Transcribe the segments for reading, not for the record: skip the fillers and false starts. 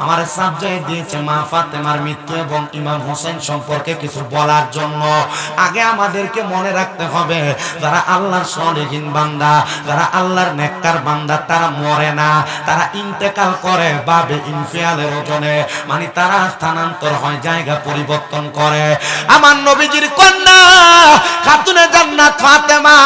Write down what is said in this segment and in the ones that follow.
আমার সাবজেক্ট দিয়েছে মা ফাতেমার মৃত্যু এবং ইমাম হোসেন সম্পর্কে কিছু বলার জন্য। আগে আমাদেরকে মনে রাখতে হবে, যারা আল্লাহর সলিহিন বান্দা, যারা আল্লাহর নেককার বান্দা, তারা মরে না, তারা ইন্তেকাল করে বাবে ইনফিয়ালের ওজনে, মানে তারা স্থানান্তর হয়, জায়গা পরিবর্তন করে। আমার নবীজির কন্যা খাতুনে জান্নাত ফাতেমা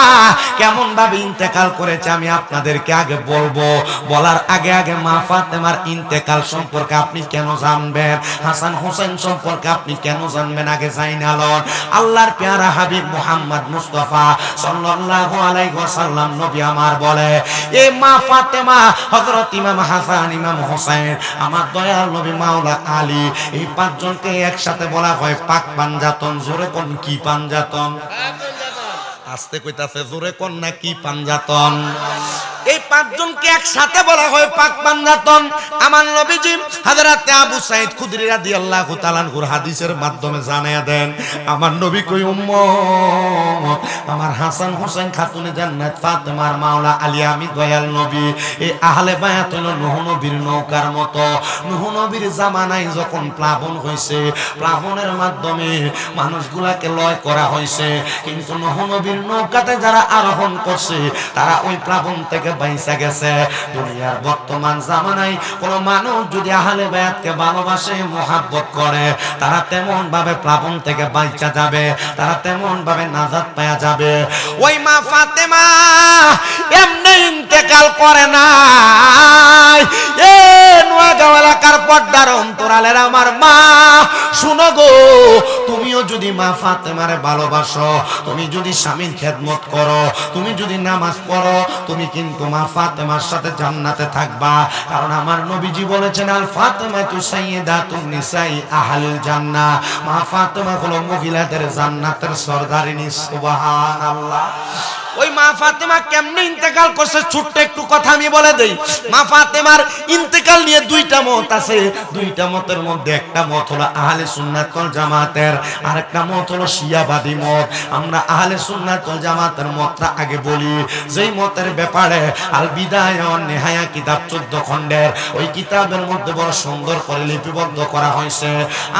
কেমন ভাবে ইন্তেকাল করেছে আমি আপনাদেরকে আগে বলবো। বলার আগে আগে মা ফাতেমার ইন্তেকাল সম্পর্কে আপনি কেন জানবেন, হাসান হোসেন সম্পর্কে আপনি কেন জানবেন, আগে জাইনালন। আল্লাহর পেয়ারা হাবিব মুহাম্মদ মুস্তাফা সাল্লাল্লাহু আলাইহি ওয়াসাল্লাম নবী আমার বলে, এ মা ফাতেমা, হযরত ইমাম হাসান, ইমাম হোসেন, আমার দয়াল নবী মাওলা আলী, এই পাঁচজনকে একসাথে বলা হয় পাক পাঞ্জাতন। জোরে কোন কি পাঞ্জাতন? আস্তে কইতাছে, জোরে কোন না কি পাঞ্জাতন? এই পাঁচজনকে একসাথে বলা হয় পাক পাঞ্জাতন। আমার নবীজি হযরত আবু সাঈদ খুদরি রাদিয়াল্লাহু তাআলা আনহুর হাদিসের মাধ্যমে জানিয়ে দেন, আমার নবী কই উম্মত, আমার হাসান হোসেন খাতুনে জান্নাত ফাতেমার মাওলা আলী, আমি দয়াল নবী, এই আহলে বায়াত হলো নূহ নবীর নৌকার মতো। নূহ নবীর জামানায় যখন প্লাবন হয়েছে, প্লাবনের মাধ্যমে মানুষগুলাকে লয় করা হয়েছে, কিন্তু নূহ নবীর নৌকাতে যারা আরোহণ করছে তারা ওই প্লাবন থেকে বাইসা গেছে। দুনিয়ার বর্তমান জামানায় কোন মানুষ যদি আহলে বায়াতকে ভালোবাসে, মোহাব্বত করে, তারা তেমন ভাবে প্লাবন থেকে বাইচা যাবে, তারা তেমন ভাবে নাজাত পাওয়া যাবে। ওই মা ফাতেমা এমনি ইন্তেকাল করে না। এ নোয়াগাঁও এলাকার পর্দার অন্তরালের আমার মা, শুনো গো, তুমিও যদি মা ফাতেমারে ভালোবাসো, তুমি যদি স্বামীর খেদমত করো, তুমি যদি নামাজ পড়ো, তুমি কিন্তু মা ফাতেমার সাথে জান্নাতে থাকবা। কারণ আমার নবীজি বলেছেন, আল ফাতেমাতু সাইয়্যিদাতুন নিসাই আহলিল জান্নাহ, মা ফাতেমা হলো মহিলাদের জান্নাতের সরদারিনী। সুবহানাল্লাহ। ওই মা ফাতেমা কেমনে ইন্তেকাল করছে, ছোট্ট একটু কথা আমি বলে দেই। মা ফাতেমার ইন্তেকাল নিয়ে দুইটা মত আছে। দুইটা মতের মধ্যে একটা মত হলো আহলে সুন্নাত ওয়াল জামাতের, আর একটা মত হলো শিয়াবাদী মত। আমরা আহলে সুন্নাত ওয়াল জামাতের মতটা আগে বলি। যেই মতের ব্যাপারে আল বিদায়া ওয়ান নিহায়া কিতাব 14 খণ্ডের, ওই কিতাবের মধ্যে বড় সুন্দর করে লিপিবদ্ধ করা হয়েছে।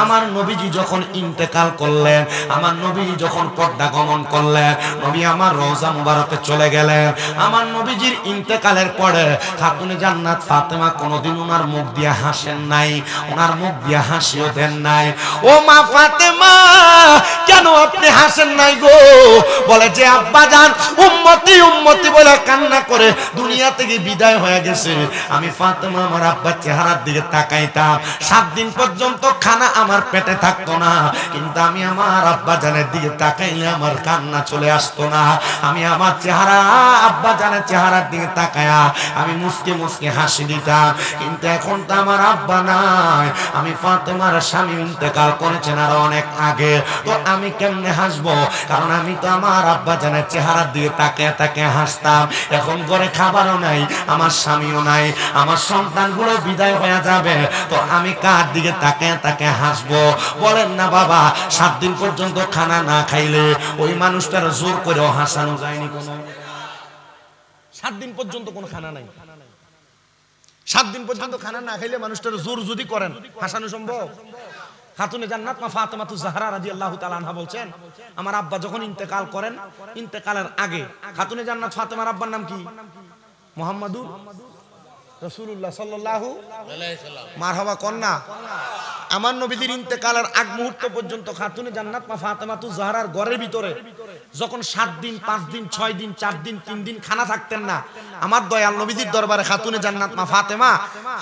আমার নবীজি যখন ইন্তেকাল করলেন, আমার নবীজি যখন পর্দা গমন করলেন, নবী আমার রওজা মুবারকে চলে গেলেন। আমার নবীজির ইন্তেকালের পরে খাতুনে জান্নাত ফাতেমা কোনোদিন ওনার মুখ দিয়ে হাসেন নাই, ওনার মুখ দিয়ে হাসিও দেন নাই। ও মা ফাতেমা, কেন আপনি হাসেন নাই গো? বলে যে আব্বা জান উম্মতি উম্মতি বলে কান্না করে দুনিয়া থেকে বিদায় হয়ে গেছে। আমি ফাতেমা আমার আব্বার চেহারার দিকে তাকাইতাম, 7 দিন পর্যন্ত খানা আমার পেটে থাকতো না, কিন্তু আমি আমার আব্বা জানের দিকে তাকাইলে আমার কান্না চলে আসতো না। আমি আমার চেহারা, আব্বা জানের চেহারার দিকে তাকায়া আমি মুসকে মুসকে হাসি দিতাম। কিন্তু এখন তো আমার আব্বা নাই, আমি ফাতেমার স্বামী ইন্তেকাল করেছেন আরো অনেক আগে, তো আমি কেমনে হাসবো? কারণ আমি তো আমার আব্বা জানের চেহারার দিকে তাকিয়ে তাকিয়ে হাসতাম। এখন ঘরে খাবারও নাই, আমার স্বামীও নাই, আমার সন্তানগুলো বিদায় হয়ে যাবে, তো আমি কার দিকে তাকিয়ে তাকিয়ে হাসবো? বলেন না বাবা, 7 দিন পর্যন্ত খানা না খাইলে ওই মানুষটার জোর করেও হাসানো যায়নি। কোনো 7 দিন পর্যন্ত কোনো খানা নাই, 7 দিন পর্যন্ত খানা না খাইলে মানুষটার জোর যদি করেন, হাসানো সম্ভব? খাতুনে জান্নাত মা ফাতেমাতু জাহরা রাদিয়াল্লাহু তাআলা আনহা বলছেন, আমার আব্বা যখন ইন্তেকাল করেন, ইন্তেকালের আগে খাতুনে জান্নাত ফাতেমার আব্বার নাম কি? মুহাম্মাদুর রাসূলুল্লাহ সাল্লাল্লাহু আলাইহি সাল্লাম। মারহাবা কন্যা। আমার নবীজির ইন্তেকালের আগ মুহূর্ত পর্যন্ত খাতুনে জান্নাত মা ফাতেমাতু জাহরার ঘরের ভিতরে যখন 7 দিন 5 দিন 6 দিন 4 দিন 3 দিন খানা থাকতেন না, আমার দয়াল নবীজির দরবারে খাতুনে জান্নাত মা ফাতেমা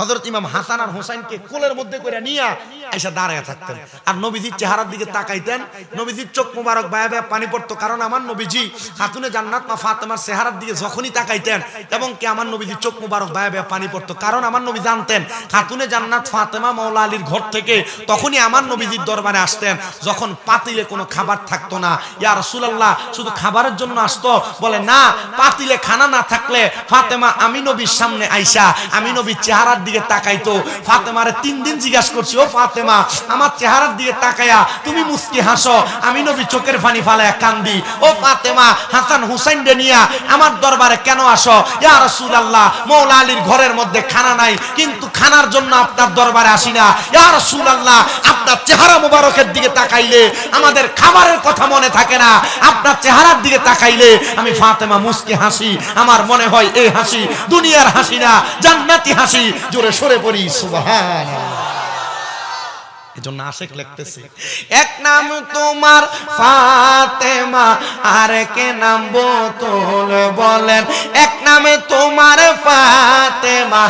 হযরত ইমাম হাসান আর হোসেনকে কোলের মধ্যে করে নিয়ে আয়েশা দাঁড়ায় থাকতেন, আর নবীজির চেহারার দিকে তাকাইতেন। নবীজির চোখ মোবারক বায়ে বায়ে পানি পড়তো, কারণ আমার নবীজি খাতুনে জান্নাত মা ফাতেমার চেহারার দিকে যখনই তাকাইতেন এবং কি আমার নবীজির চোখ মোবারক বায়ে বায়ে পানি পড়তো, কারণ আমার নবী জানতেন খাতুনে জান্নাত ফাতেমা মাওলা আলীর ঘর থেকে তখনই আমার নবীজির দরবারে আসতেন যখন পাতিলে কোনো খাবার থাকতো না। ইয়া রাসূলুল্লাহ, শুধু খাবারের জন্য আসতো? বলে না, পাতিলে খানা না থাকলে ফাতেমা আমি নবীর সামনে আইসা আমি নবীর চেহারার দিকে তাকাইতো। ফাতেমারে 3 দিন জিজ্ঞাসা করছি, ও ফাতেমা আমার চেহারার দিকে তাকায়া তুমি মুস্কি হাসো, আমি নবী চোখের পানি ফালায়া কান্দি। ও ফাতেমা হাসান হুসাইন রে নিয়া আমার দরবারে কেন আসো? ইয়া রাসূলুল্লাহ, মওলা আলীর ঘরের মধ্যে খানা নাই, কিন্তু খানার জন্য আপনার দরবারে আসি না। ইয়া রাসূলুল্লাহ, আপনার চেহারা মোবারকের দিকে তাকাইলে আমাদের খাবারের কথা মনে থাকে না, আপনার চেহারার দিকে তাকাইলে আমি ফাতেমা মুস্কি হাসি, আমার মনে হয় এই হাসি দুনিয়ার হাসি না, জান্নাতি হাসি। জোরে সরে পড়ি সুবহানাল্লাহ। এজন্য আশেক লিখতেছে, এক নাম তোমার ফাতেমা আর কে নাম বোতল বলেন, এক নামে তোমার ফাতেমা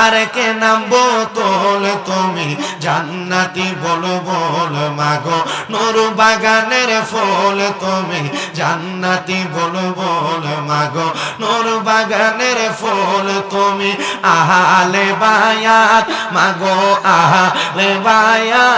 আর কে নাম বোতল, তুমি জান্নাতি বল বল মাগো নূর বাগানের ফুল, তুমি জান্নাতি বল বল মাগো নূর বাগানের ফুল, তুমি আহলে বায়াত মাগো আহলে বায়াত,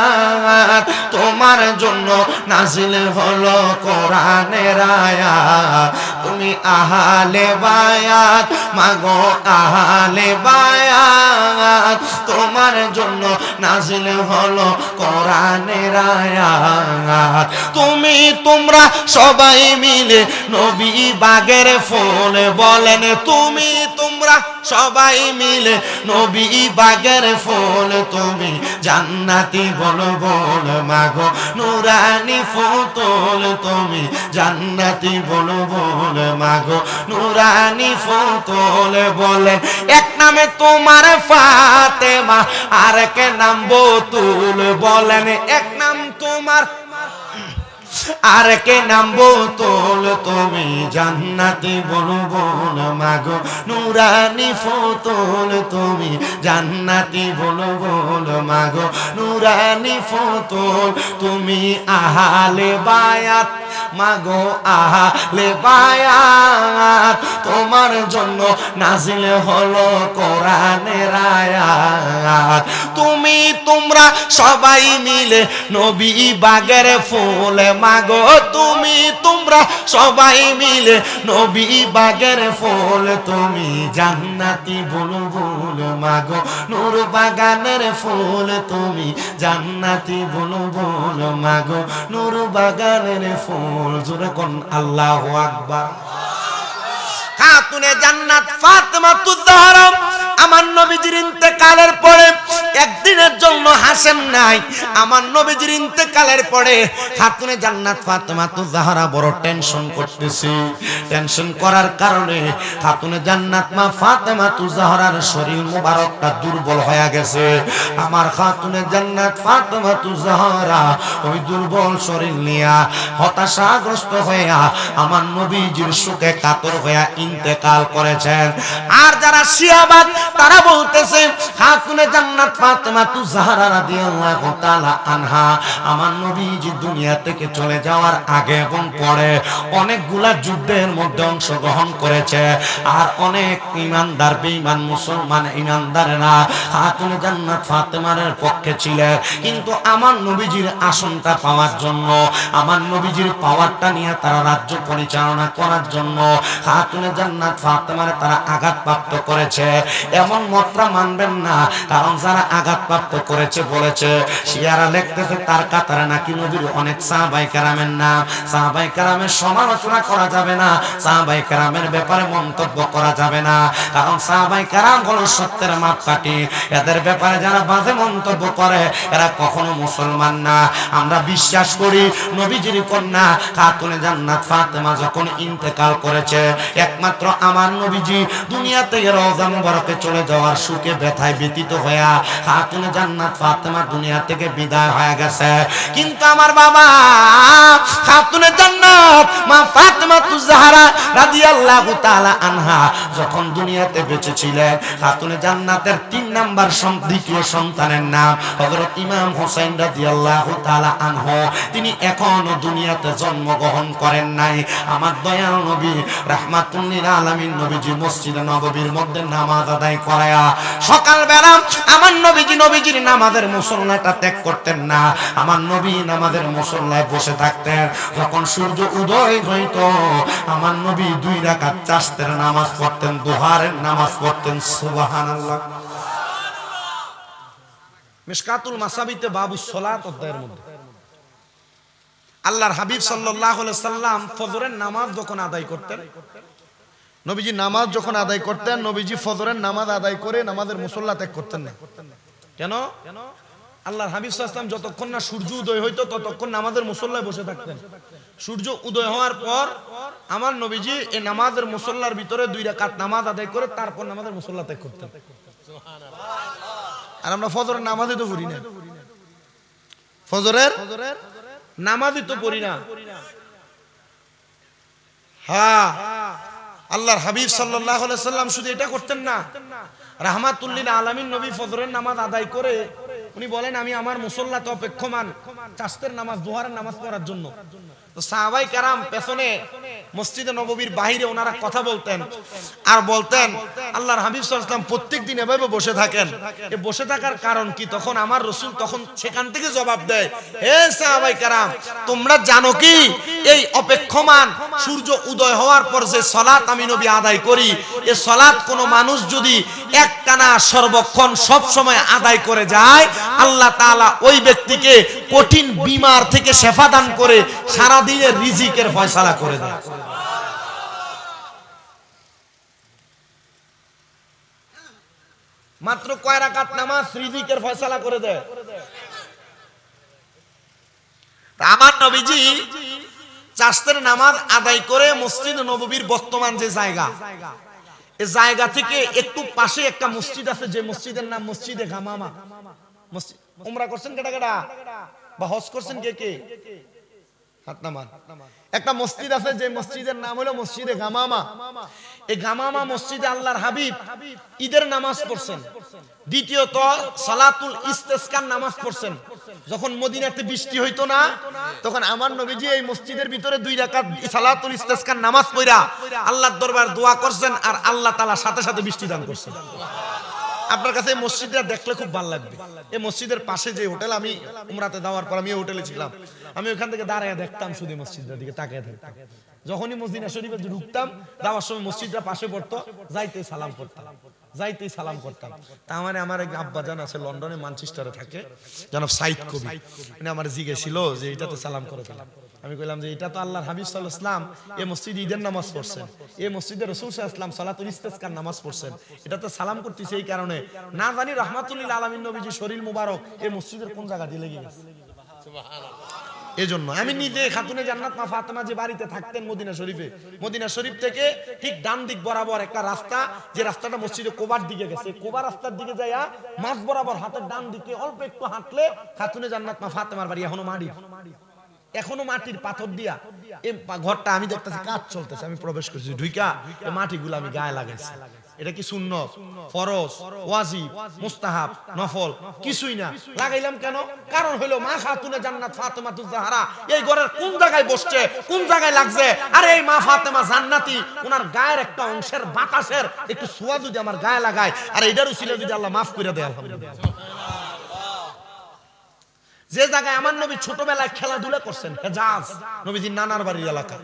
তোমার জন্য নাজিল হলো কোরআনের আয়াত, তুমি আহলে বায়াত মাগো আহলে বায়াত, তোমার জন্য নাজিল হলো কোরআনের আয়াত, তুমি তোমরা সবাই মিলে নবী বাগের ফুল বলেন, তুমি তোমরা সবাই মিলে নবী বাগের ফুল, তুমি জান্নাতি বল বল মাগো নুরানি ফুতুল, তুমি জান্নাতি বল বল মাগো নুরানি ফুতুল। বলেন এক নামে তোমার ফাতেমা আর এক নাম বোতুল, বলেন এক নাম তোমার আর কে নাম বোতল, তুমি জান্নাতি বল বল মাগো নুরানি ফুতুল, তুমি জান্নাতি বল বল মাগো নুরানি ফুতুল, তুমি আহলে বায়াত মাগো আহলে বায়াত, তোমার জন্য নাজিল হলো কোরআনের আয়াত, তুমি তোমরা সবাই মিলে নবী বাগের ফুল মাগো, তুমি তোমরা সবাই মিলে নবী বাগের ফুল, তুমি জান্নাতি বল বল মাগো নূর বাগানের ফুল, তুমি জান্নাতি বল বল মাগো নূর বাগানের ফুল। জোরে কোন আল্লাহু আকবার। খাতুনে জান্নাত ফাতেমাতুজ জাহরা আমার নবীজির ইন্তেকালের পরে একদিনের জন্য হাসেন নাই। আমার নবীজির ইন্তেকালের পরে খাতুনে জান্নাত ফাতেমাতুজ জাহরা বড় টেনশন করতেছে। টেনশন করার কারণে খাতুনে জান্নাত মা ফাতেমাতুজ জাহরার শরীর মোবারকটা দুর্বল হয়ে গেছে। আমার খাতুনে জান্নাত ফাতেমাতুজ জাহরা ওই দুর্বল শরীর নিয়া হতাশাগ্রস্ত হইয়া আমার নবীজির শোকে কাতর হইয়া ইন্তেকাল করেছেন। আর যারা শিয়াবাদ তারা বলতেছে খাতুনে জান্নাত ফাতেমাতুজ জাহরা রাদিয়াল্লাহু তাআলা আনহা আমার নবীজি দুনিয়া থেকে চলে যাওয়ার আগে এবং পরে অনেকগুলা যুদ্ধের মধ্যে অংশগ্রহণ করেছে। আর অনেক ঈমানদার বেঈমান মুসলমান ঈমানদারেরা খাতুনে জান্নাত ফাতেমার পক্ষে ছিলেন, কিন্তু আমার নবীজির আসনটা পাওয়ার জন্য, আমার নবীজির পাওয়ারটা নিয়ে তারা রাজ্য পরিচালনা করার জন্য খাতুনে জান্নাত ফাতেমার তারা আঘাতপ্রাপ্ত করেছে। এমন মতরা মানবেন না, কারণ যারা আঘাতপ্রাপ্ত করেছে বলেছে শিয়ারা লিখতেছে তার কাতারে নাকি নবীর অনেক সাহাবায়ে কেরামের নাম। সাহাবায়ে কেরামের সমালোচনা করা যাবে না, সাহাবায়ে কেরামের ব্যাপারে মন্তব্য করা যাবে না, কারণ সাহাবায়ে কেরাম হলো সত্যের মাপকাঠি। এদের ব্যাপারে যারা বাজে মন্তব্য করে এরা কখনো মুসলমান না। আমরা বিশ্বাস করি নবীজির কন্যা খাতুনে জান্নাত ফাতেমা যখন ইন্তেকাল করেছে, একমাত্র আমার নবীজি দুনিয়া থেকে রওজা মুবারকে চলে যাওয়ার সুখে ব্যথায় ব্যতীত হইয়া খাতুনে জান্নাত ফাতেমা দুনিয়া থেকে বিদায় হয়ে গেছে। কিন্তু আমার বাবা খাতুনে জান্নাত মা ফাতেমাতুজ জাহরা রাদিয়াল্লাহু তাআলা আনহা যখন দুনিয়াতে বেঁচে ছিলেন, খাতুনে জান্নাতের 3 নাম্বার দ্বিতীয় সন্তানের নাম হযরত ইমাম হোসেন রাদিয়াল্লাহু তাআলা আনহু। তিনি এখনো দুনিয়াতে জন্মগ্রহণ করেন নাই। আমার দয়াল নবী রাহমাতুল লিল আলামিন নবীজি মসজিদে নববীর মধ্যে নামাজ আদায় করায়া সকালবেলা আমার নবীজির নামাজের মুসল্লাটা ত্যাগ করতেন না। আমার নবী নামাজের মুসল্লায় বসে থাকতেন। যখন সূর্য উদয় হইত আমার নবী 2 রাকাত চাষতের নামাজ পড়তেন, দুহারের নামাজ পড়তেন। সুবহানাল্লাহ। মিশকাতুল মাসাবিতে বাবু সালাত অধ্যায়ের মধ্যে আল্লাহর হাবিব সাল্লাল্লাহু আলাইহি সাল্লাম ফজরের নামাজ যখন আদায় করতেন, নবীজি নামাজ যখন আদায় করতেন, নবীজি ফজরের নামাজ আদায় করে নামাজের মুসল্লা ত্যাগ করতেন না। কেন? আল্লাহর হাবিব সাল্লাল্লাহু আলাইহি সাল্লাম যতক্ষণ না সূর্য উদয় হইতো ততক্ষণ নামাজের মুসল্লায় বসে থাকতেন। সূর্য উদয় হওয়ার পর আমার নবীজি এই নামাজের মুসল্লার ভিতরে 2 রাকাত নামাজ আদায় করে তারপর নামাজের মুসল্লা ত্যাগ করতেন। আর আমরা ফজরের নামাজই তো পড়ি না, ফজরের নামাজই তো পড়ি না। হ্যাঁ, আল্লাহর হাবিব সাল্লাল্লাহু আলাইহি সাল্লাম শুধু এটা করতেন না, রাহমাতুল লিল আলামিন নবী ফজরের নামাজ আদায় করে উনি বলেন আমি আমার মুসল্লাতে অপেক্ষমান চাষতের নামাজ, দুহারের নামাজ পড়ার জন্য। তো সাহাবায়ে কেরাম পেছনে মসজিদে নববীর বাইরে ওনারা কথা বলতেন আর বলতেন আল্লাহর হাবিব সাল্লাল্লাহু আলাইহি ওয়াসাল্লাম প্রত্যেকদিন এভাবে বসে থাকেন, এই বসে থাকার কারণ কি? তখন আমার রাসূল তখন সেখান থেকে জবাব দেয়, হে সাহাবায়ে কেরাম, তোমরা জানো কি এই অপেক্ষমান সূর্য উদয় হওয়ার পর যে সালাত আমি নবী আদায় করি, এই সালাত কোন মানুষ যদি একটানা সর্বক্ষণ সব সময় আদায় করে যায়, আল্লাহ তাআলা ওই ব্যক্তিকে কঠিন বিমার থেকে শিফা দান করে সারা দিনের রিজিকের ফয়সালা করে দেয়। মাত্র কয় রাকাত নামাজ রিজিকের ফয়সালা করে দেয়। আমার নবীজি চাষতের নামাজ আদায় করে মসজিদ নববীর বর্তমান যে জায়গা, এই জায়গা থেকে একটু পাশে একটা মসজিদ আছে, যে মসজিদের নাম মসজিদে গামামা। মসজিদ উমরা করছেন কেডা কেডা বা হজ করছেন কে কে? হাত নামান। একটা মসজিদ আছে যে মসজিদের নাম হলো মসজিদে গামামা। এই গামামা মসজিদে আল্লাহর হাবিব ঈদের নামাজ পড়ছেন। দ্বিতীয়ত সালাতুল ইস্তেসকার নামাজ পড়ছেন। যখন মদিনাতে বৃষ্টি হইতো না তখন আমার নবীজি এই মসজিদের ভিতরে 2 রাকাত সালাতুল ইস্তেসকার নামাজ পড়া আল্লাহর দরবার দোয়া করছেন আর আল্লাহ তাআলা সাথে সাথে বৃষ্টি দান করছেন। আপনার কাছে এই মসজিদটা দেখলে খুব ভালো লাগবে। এই মসজিদের পাশে যে হোটেল, আমি উমরাতে যাওয়ার পর আমি এই হোটেলে ছিলাম, আমি ওখান থেকে দাঁড়ায় দেখতাম শুধু মসজিদটার দিকে তাকিয়ে থাকতাম। যখনই মদিনা শরীফে ঢুকতাম যাওয়ার সময় মসজিদটা পাশে পড়তো, যাইতেই সালাম করতাম, যাইতেই সালাম করতাম। তা আমার এক আব্বাজান আছে লন্ডনে, ম্যানচেস্টারে থাকে, জনাব সাইদ কবি, উনি আমার জিজ্ঞেসিল যে এটাতে সালাম করে দিলাম। আমি কইলাম যে এটা তো আল্লাহর হাবিব সাল্লাল্লাহু আলাইহি ওয়াসাল্লাম এই মসজিদে ঈদের নামাজ পড়ছেন, এই মসজিদে রাসূল সাল্লাল্লাহু আলাইহি ওয়াসাল্লাম সালাতুল ইস্তেসকার নামাজ পড়ছেন, এটাতে সালাম করতেছে এই কারণে না জানি রাহমাতুল লিল আলামিন নবীজি শরীর মুবারক এই মসজিদের কোন জায়গা দিয়ে লেগে গেছে। সুবহানাল্লাহ। এজন্য আমি নিজে খাতুনে জান্নাত মা ফাতেমা যে বাড়িতে থাকতেন মদিনা শরীফে, মদিনা শরীফ থেকে ঠিক ডান দিক বরাবর একটা রাস্তা, যে রাস্তাটা মসজিদে কোবার দিকে গেছে, কোবা রাস্তার দিকে যাইয়া মাঝ বরাবর হাতের ডান দিকে অল্প একটু হাঁটলে খাতুনে জান্নাত মা ফাতেমার বাড়ি। এখনো মাটির পাথর দিয়া এই ঘরটা আমি দেখতেছি কাজ চলতেছে, আমি প্রবেশ করছি, ঢুইকা এই মাটিগুলো আমি গায়ে লাগাইছি। এটা কি সুন্নত, ফরজ, ওয়াজিব, মুস্তাহাব, নফল কিছুই না। লাগাইলাম কেন? কারণ হলো মা খাতুনে জান্নাত ফাতেমাতুজ জাহরা এই ঘরের কোন জায়গায় বসছে, কোন জায়গায় লাগছে, আর এই মা ফাতেমা জান্নাতি, ওনার গায়ের একটা অংশের বাতাসের একটু ছোঁয়া যদি আমার গায়ে লাগায় আর এইটার উসিলা যদি আল্লাহ মাফ করে দেয় আলহামদুলিল্লাহ। যে জায়গায় আমার নবী ছোটবেলায় খেলাধুলা করছেন, হেজাজ নবীজির নানার বাড়ির এলাকা,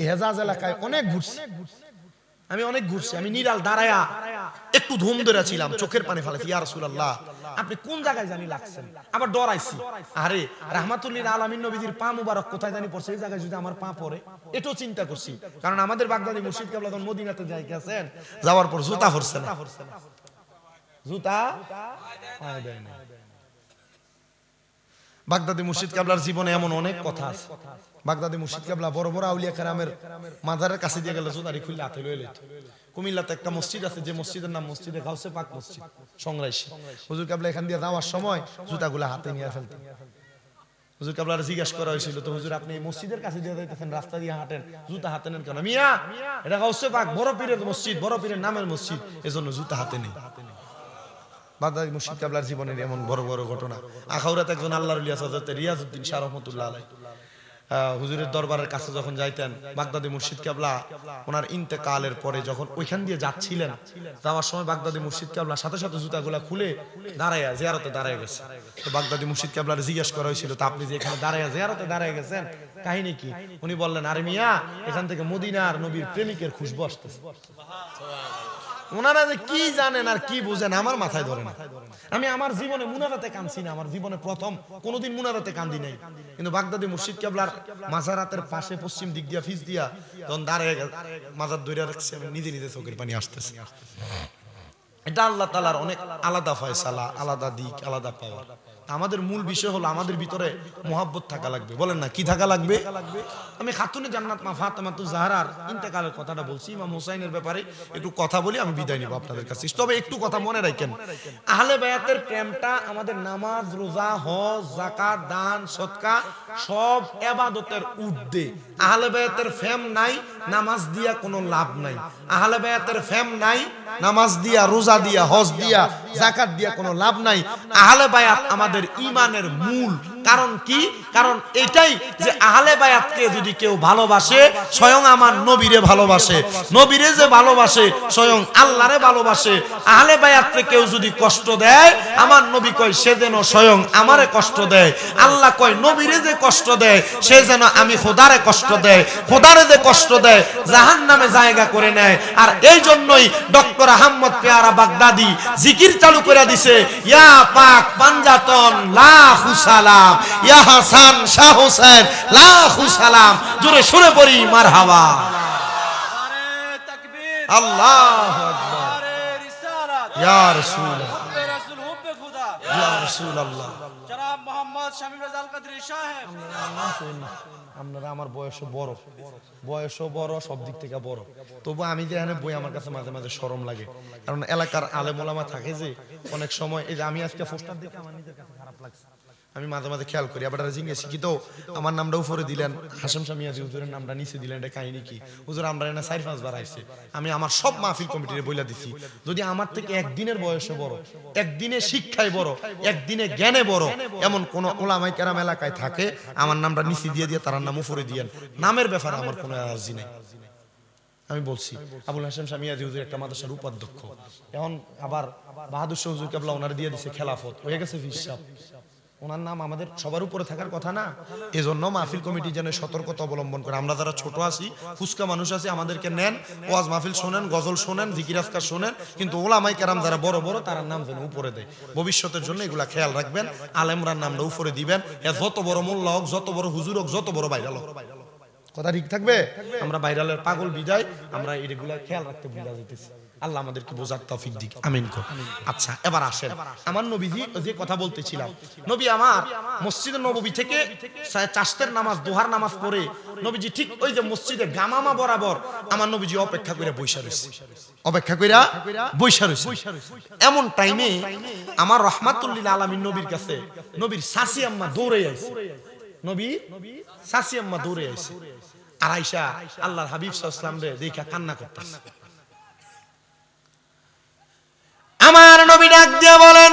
এই হেজাজ এলাকায় অনেক ঘুরছি আমি, অনেক ঘুরছি আমি। নিরাল দাঁড়ায়া একটু ধুম ধরে ছিলাম, চোখের পানি ফেলেছি, ইয়া রাসূলুল্লাহ আপনি কোন জায়গায় জানি লাগছেন। আবার ডরাইছি, আরে রাহমাতুল লিল আলামিন নবীজির পা মুবারক কোথায় জানি পড়ছে, এই জায়গায় যদি আমার পা পড়ে, এটাও চিন্তা করছি। কারণ আমাদের বাগদাদি মুর্শিদ কেবলা যখন মদিনাতে যাই গেছেন, যাওয়ার পর জুতা পরছে না, জুতা পায়ে দেয় না। বাগদাদি মুর্শিদ কেবলার জীবনে এমন অনেক কথা আছে। বাগদাদি মুর্শিদ কেবলা বড় বড় আউলিয়া কেরামের মাজারের কাছে দিয়ে গেলে জুতারি খুললে হাতে লয়ে লইত। কুমিল্লাতে একটা মসজিদ আছে, যে মসজিদের নাম মসজিদে গাউসে পাক মসজিদ, সংরাইশী। হুজুর কেবলা এখান দিয়ে যাওয়ার সময় জুতাগুলা হাতে নিয়ে ফেলতেন। হুজুর কেবলার জিজ্ঞাসা করা হয়েছিল, তো হুজুর আপনি মসজিদের কাছে দিয়ে যাইতেছেন, রাস্তা দিয়ে হাঁটেন, জুতা হাতে নেন কেন? মিয়া এটা গাউসে পাক বড় পীরের মসজিদ, বড় পীরের নামের মসজিদ, এজন্য জুতা হাতে নেই। বাগদাদি মুর্শিদ কেবলার জীবনের এমন বড় বড় ঘটনা। আখাউরাতে একজন আল্লাহর ওলি আছে হযরত রিয়াজউদ্দিন শাহ রাহমাতুল্লাহ আলাইহি। হুজুরের দরবারের কাছে যখন যাইতেন বাগদাদি মুর্শিদ কেবলা ওনার ইন্তেকালের পরে যখন ওইখান দিয়ে যাচ্ছিলেন, যাওয়ার সময় বাগদাদি মুর্শিদ কেবলা সাথে সাথে জুতাগুলা খুলে দাঁড়াইয়া জিয়ারতে দাঁড়ায় গেছে। তো বাগদাদি মুর্শিদ কেবলার জিজ্ঞেস করা হয়েছিল, তা আপনি যে এখানে দাঁড়াইয়া জিয়ারতে দাঁড়ায় গেছেন কাহিনী কি? উনি বললেন, আরে মিয়া, এখান থেকে মদিনার নবীর প্রেমিকের খুশবু আসতেছে। ওনারা যে কি জানেন আর কি বুঝেন আমার মাথায় ধরে না। আমি আমার জীবনে মুনাজাতে কাঁদছি না, আমার জীবনে প্রথম, কোনোদিন মুনাজাতে কান্দি নাই, কিন্তু বাগদাদি মুর্শিদ কেবলার মাজারাতের পাশে পশ্চিম দিক দিয়া ফিস দিয়া তখন দাঁড়িয়ে মাজার ধরে রাখছে, নিজে নিজে চোখের পানি আসতেছে। এটা আল্লাহ তাআলার অনেক আলাদা ফয়সালা, আলাদা দিক, আলাদা পাওয়ার। আমাদের মূল বিষয় হলো আমাদের ভিতরে মোহাব্বত থাকা লাগবে। বলেন না, কি থাকা লাগবে? আমি খাতুনে জান্নাত মা ফাতেমাতুজ জাহরার ইন্তেকালের কথাটা বলছি, ইমাম হুসাইনের ব্যাপারে একটু কথা বলি, আমি বিদায় নিব আপনাদের কাছে। তবে একটু কথা মনে রাখেন, আহলে বায়াতের প্রেমটা আমাদের নামাজ, রোজা, হজ, যাকাত, দান, সদকা সব ইবাদতের ঊর্ধ্বে। আহলে বায়াতের প্রেম নাই, নামাজ দিয়া কোনো লাভ নাই। আহলে বায়াতের প্রেম নাই, নামাজ দিয়া, রোজা দিয়া, হজ দিয়া, যাকাত দিয়া কোনো লাভ নাই। আহলে বায়াত আমাদের ঈমানের মূল। কারণ কি? কারণ এটাই যে আহলে বায়াতকে যদি কেউ ভালোবাসে, স্বয়ং আমার নবীরে ভালোবাসে, নবীরে যে ভালোবাসে স্বয়ং আল্লাহরে ভালোবাসে। আহলে বায়াতকে কেউ যদি কষ্ট দেয়, আমার নবী কয় সে যেন স্বয়ং আমারে কষ্ট দেয়। আল্লাহ কয় নবীরে যে কষ্ট দেয় সে যেন আমি খোদারে কষ্ট দেয়, খোদারে যে কষ্ট দেয় জাহান্নামে জায়গা করে নেয়। আর এই জন্যই ডক্টর আহমদ পেয়ারা বাগদাদি জিকির চালু করে দিছে, ইয়া পাক পাঞ্জাতন লাখু সালাম, ইয়া হাসান শাহ হোসেন লাখু সালাম। জোরে সুরে পড়ি মারহাবা। আল্লাহু আকবার। ইয়া রাসূল, ইয়া রাসূলুল্লাহ। জনাব মোহাম্মদ শামীম রাজা আল কাদরি সাহেব। আপনারা আমার বয়সও বড়, সব দিক থেকে বড়, তবু আমি যে এখানে বই আমার কাছে মাঝে মাঝে শরম লাগে। কারণ এলাকার আলেম ওলামা থাকে যে অনেক সময়, এই যে আমি আজকে পোস্টার দেখে আমার নিজের কাছে খারাপ লাগছে, আমি মাঝে মাঝে খেয়াল করি। আবার জিজ্ঞেস শিখি তো আমার নামটা উপরে দিলেন, হাশেম শামিয়াজি হুজুরের নামটা নিচে দিলেন, এটা কাহিনী কি? হুজুর আমরা এনে 4-5 বার আইছে। আমি আমার সব মাহফিল কমিটির বইলা দিছি, যদি আমার থেকে একদিনের বয়সে বড়, একদিনে শিক্ষায় বড়, একদিনে জ্ঞানে বড় এমন কোন ওলামায়ে কেরাম এলাকায় থাকে, আমার নামটা নিচে দিয়ে দিয়ে তার নাম উপরে দিয়েন। নামের ব্যাপারে আমার কোনো অ্যালার্জি নেই। আমি বলছি আবুল হাশেম শামিয়াজি হুজুর একটা মাদ্রাসার উপাধ্যক্ষ, এখন আবার বাহাদুর শাহ হুজুর কেবলা ওনার দিয়ে দিছে খেলাফত, হয়ে গেছে ফিসাব। ওনার নাম আমাদের সবার উপরে থাকার কথা না? এজন্য মাহফিল কমিটি যেন সতর্কতা অবলম্বন করে। আমরা যারা ছোট আছি, ফুসকা মানুষ আছি, আমাদেরকে নেন, ওয়াজ মাহফিল শোনেন, গজল শোনেন, জিকির আজকার শোনেন, কিন্তু ওলামায়ে কেরাম যারা বড় বড় তার নাম যেন উপরে দেয়। ভবিষ্যতের জন্য এগুলা খেয়াল রাখবেন, আলেমরার নামটা উপরে দিবেন। যত বড় মোল্লা হোক, যত বড় হুজুর হোক, যত বড় ভাইরাল হোক, কথা ঠিক থাকবে। আমরা ভাইরালের পাগল বিদায়, আমরা এগুলা খেয়াল রাখতে ভুলে যেতেছি। আল্লাহ আমাদেরকে বোঝার তৌফিক দিক, আমিন কর। আচ্ছা, এবার আসেন আমার নবীজি যে কথা বলতেছিলাম। নবী আমার মসজিদে নববী থেকে চাষতের নামাজ, দোহার নামাজ পড়ে নবীজি ঠিক ওই যে মসজিদে গামামা বরাবর আমার নবীজি অপেক্ষা করে বইসা রয়েছে, অপেক্ষা করে বইসা রয়েছে। এমন টাইমে আমার রহমাতুল লিল আলামিন নবীর কাছে নবীর শাশি আম্মা দৌড়ে আইছে, নবীর শাশি আম্মা দৌড়ে আইছে। আর আয়েশা আল্লাহর হাবিব সাল্লাল্লাহু আলাইহি ওয়াসাল্লাম রে দেখা কান্না করতেছে। আমার নবী ডাক দিয়ে বলেন,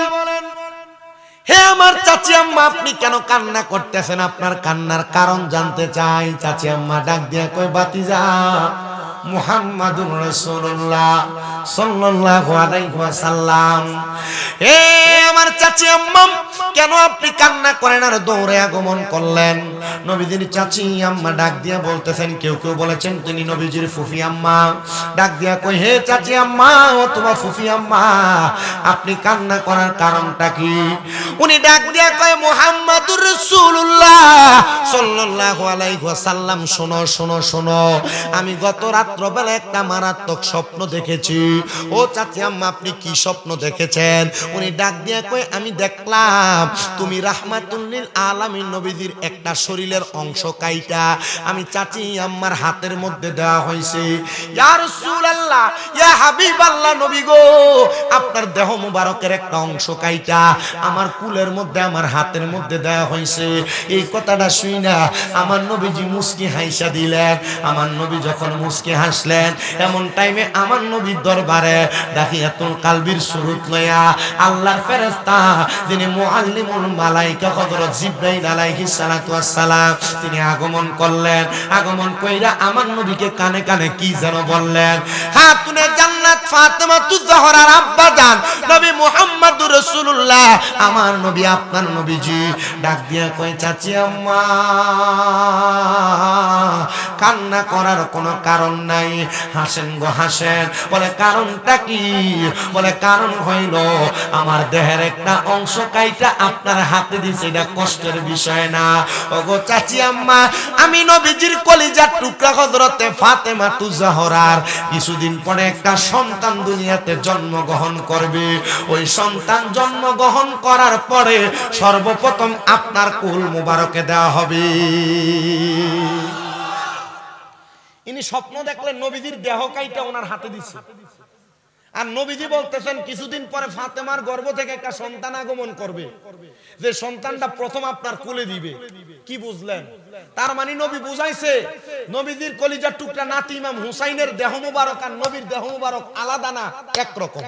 হে আমার চাচি আম্মা, আপনি কেন কান্না করতেছেন? আপনার কান্নার কারণ জানতে চাই। চাচি আম্মা ডাক দিয়ে কই, বাতিজা মুহাম্মাদুর রাসূলুল্লাহ সাল্লাল্লাহু আলাইহি ওয়াসাল্লাম, হে আমার চাচি আম্মা, কেন আপনি কান্না করেন আর দৌড়ে আগমন করলেন? নবীজির চাচি আম্মা ডাক দিয়া বলতেছেন, কেউ কেউ বলেছেন তিনি নবীজির ফুফি আম্মা। ডাক দিয়া কই, হে চাচি আম্মা, ও তোমার ফুফি আম্মা, আপনি কান্না করার কারণটা কি? উনি ডাক দিয়া কয়, মুহাম্মাদুর রাসূলুল্লাহ সাল্লাল্লাহু আলাইহি ওয়াসাল্লাম, শোনো শোনো শোনো, আমি গত রাত্রবেলা একটা মারাত্মক স্বপ্ন দেখেছি। ও চাচি আম্মা, আপনি কি স্বপ্ন দেখেছেন? উনি ডাক দিয়া কয়, আমি দেখলাম তুমি রাহমাতুল লিল আলামিন নবীজির একটা শরীরের অংশ কাইটা আমি চাচি আম্মার হাতের মধ্যে দেওয়া হয়েছে। ইয়া রাসূলুল্লাহ, ইয়া হাবিবাল্লাহ, নবী গো, আপনার দেহ মুবারকের একটা অংশ কাইটা আমার কুলের মধ্যে, আমার হাতের মধ্যে দেওয়া হয়েছে। এই কথাটা শুই না আমার নবীজি মুস্কি হাসা দিলেন। আমার নবী যখন মুস্কি হাসলেন, এমন টাইমে আমার নবীর দরবারে দাখিয়াতুল কালবির সুরত লয়া আল্লাহর ফেরেশতা যিনি মুআল্লিম মুআল্লিমুল মালায়েকা হযরত জিবরাইল আলাইহিস সালাতু ওয়াস সালাম তিনি আগমন করলেন। আগমন কইরা আমার নবীকে কানে কানে কি যেন বললেন, খাতুনে জান্নাত ফাতেমাতুজ জাহরার আব্বা জান নবী মুহাম্মদুর রাসূলুল্লাহ আমার নবী আপনার নবীজি ডাক দিয়া কই, চাচি আম্মা কান্না করার কোনো কারণ নাই, হাসেন গো হাসেন। বলে কারণটা কি? বলে কারণ হইল আমার দেহের একটা অংশ কাইটা আপনার হাতে দিছে, এটা কষ্টের বিষয় না। ওগো চাচি আম্মা, আমি নবীজির কলিজার টুকরা হযরতে ফাতেমাতুজ জাহরার কিছুদিন পরে একটা সন্তান দুনিয়াতে জন্মগ্রহণ করবে। ওই সন্তান জন্মগ্রহণ করার পরে সর্বপ্রথম আপনার কুল মুবারকে দেওয়া হবে। ইনি স্বপ্ন দেখলেন নবীজির দেহ কাইটা ওনার হাতে দিছে, আর নবীজি বলতেছেন কিছুদিন পরে ফাতেমার গর্ভ থেকে একটা সন্তান আগমন করবে, যে সন্তানটা প্রথম আপনার কোলে দিবে। কি বুঝলেন? তার মানে নবী বুঝাইছে নবীজির কলিজার টুকরা নাতি ইমাম হুসাইনের দেহ মুবারক আর নবীর দেহ মুবারক আলাদা না, একরকম।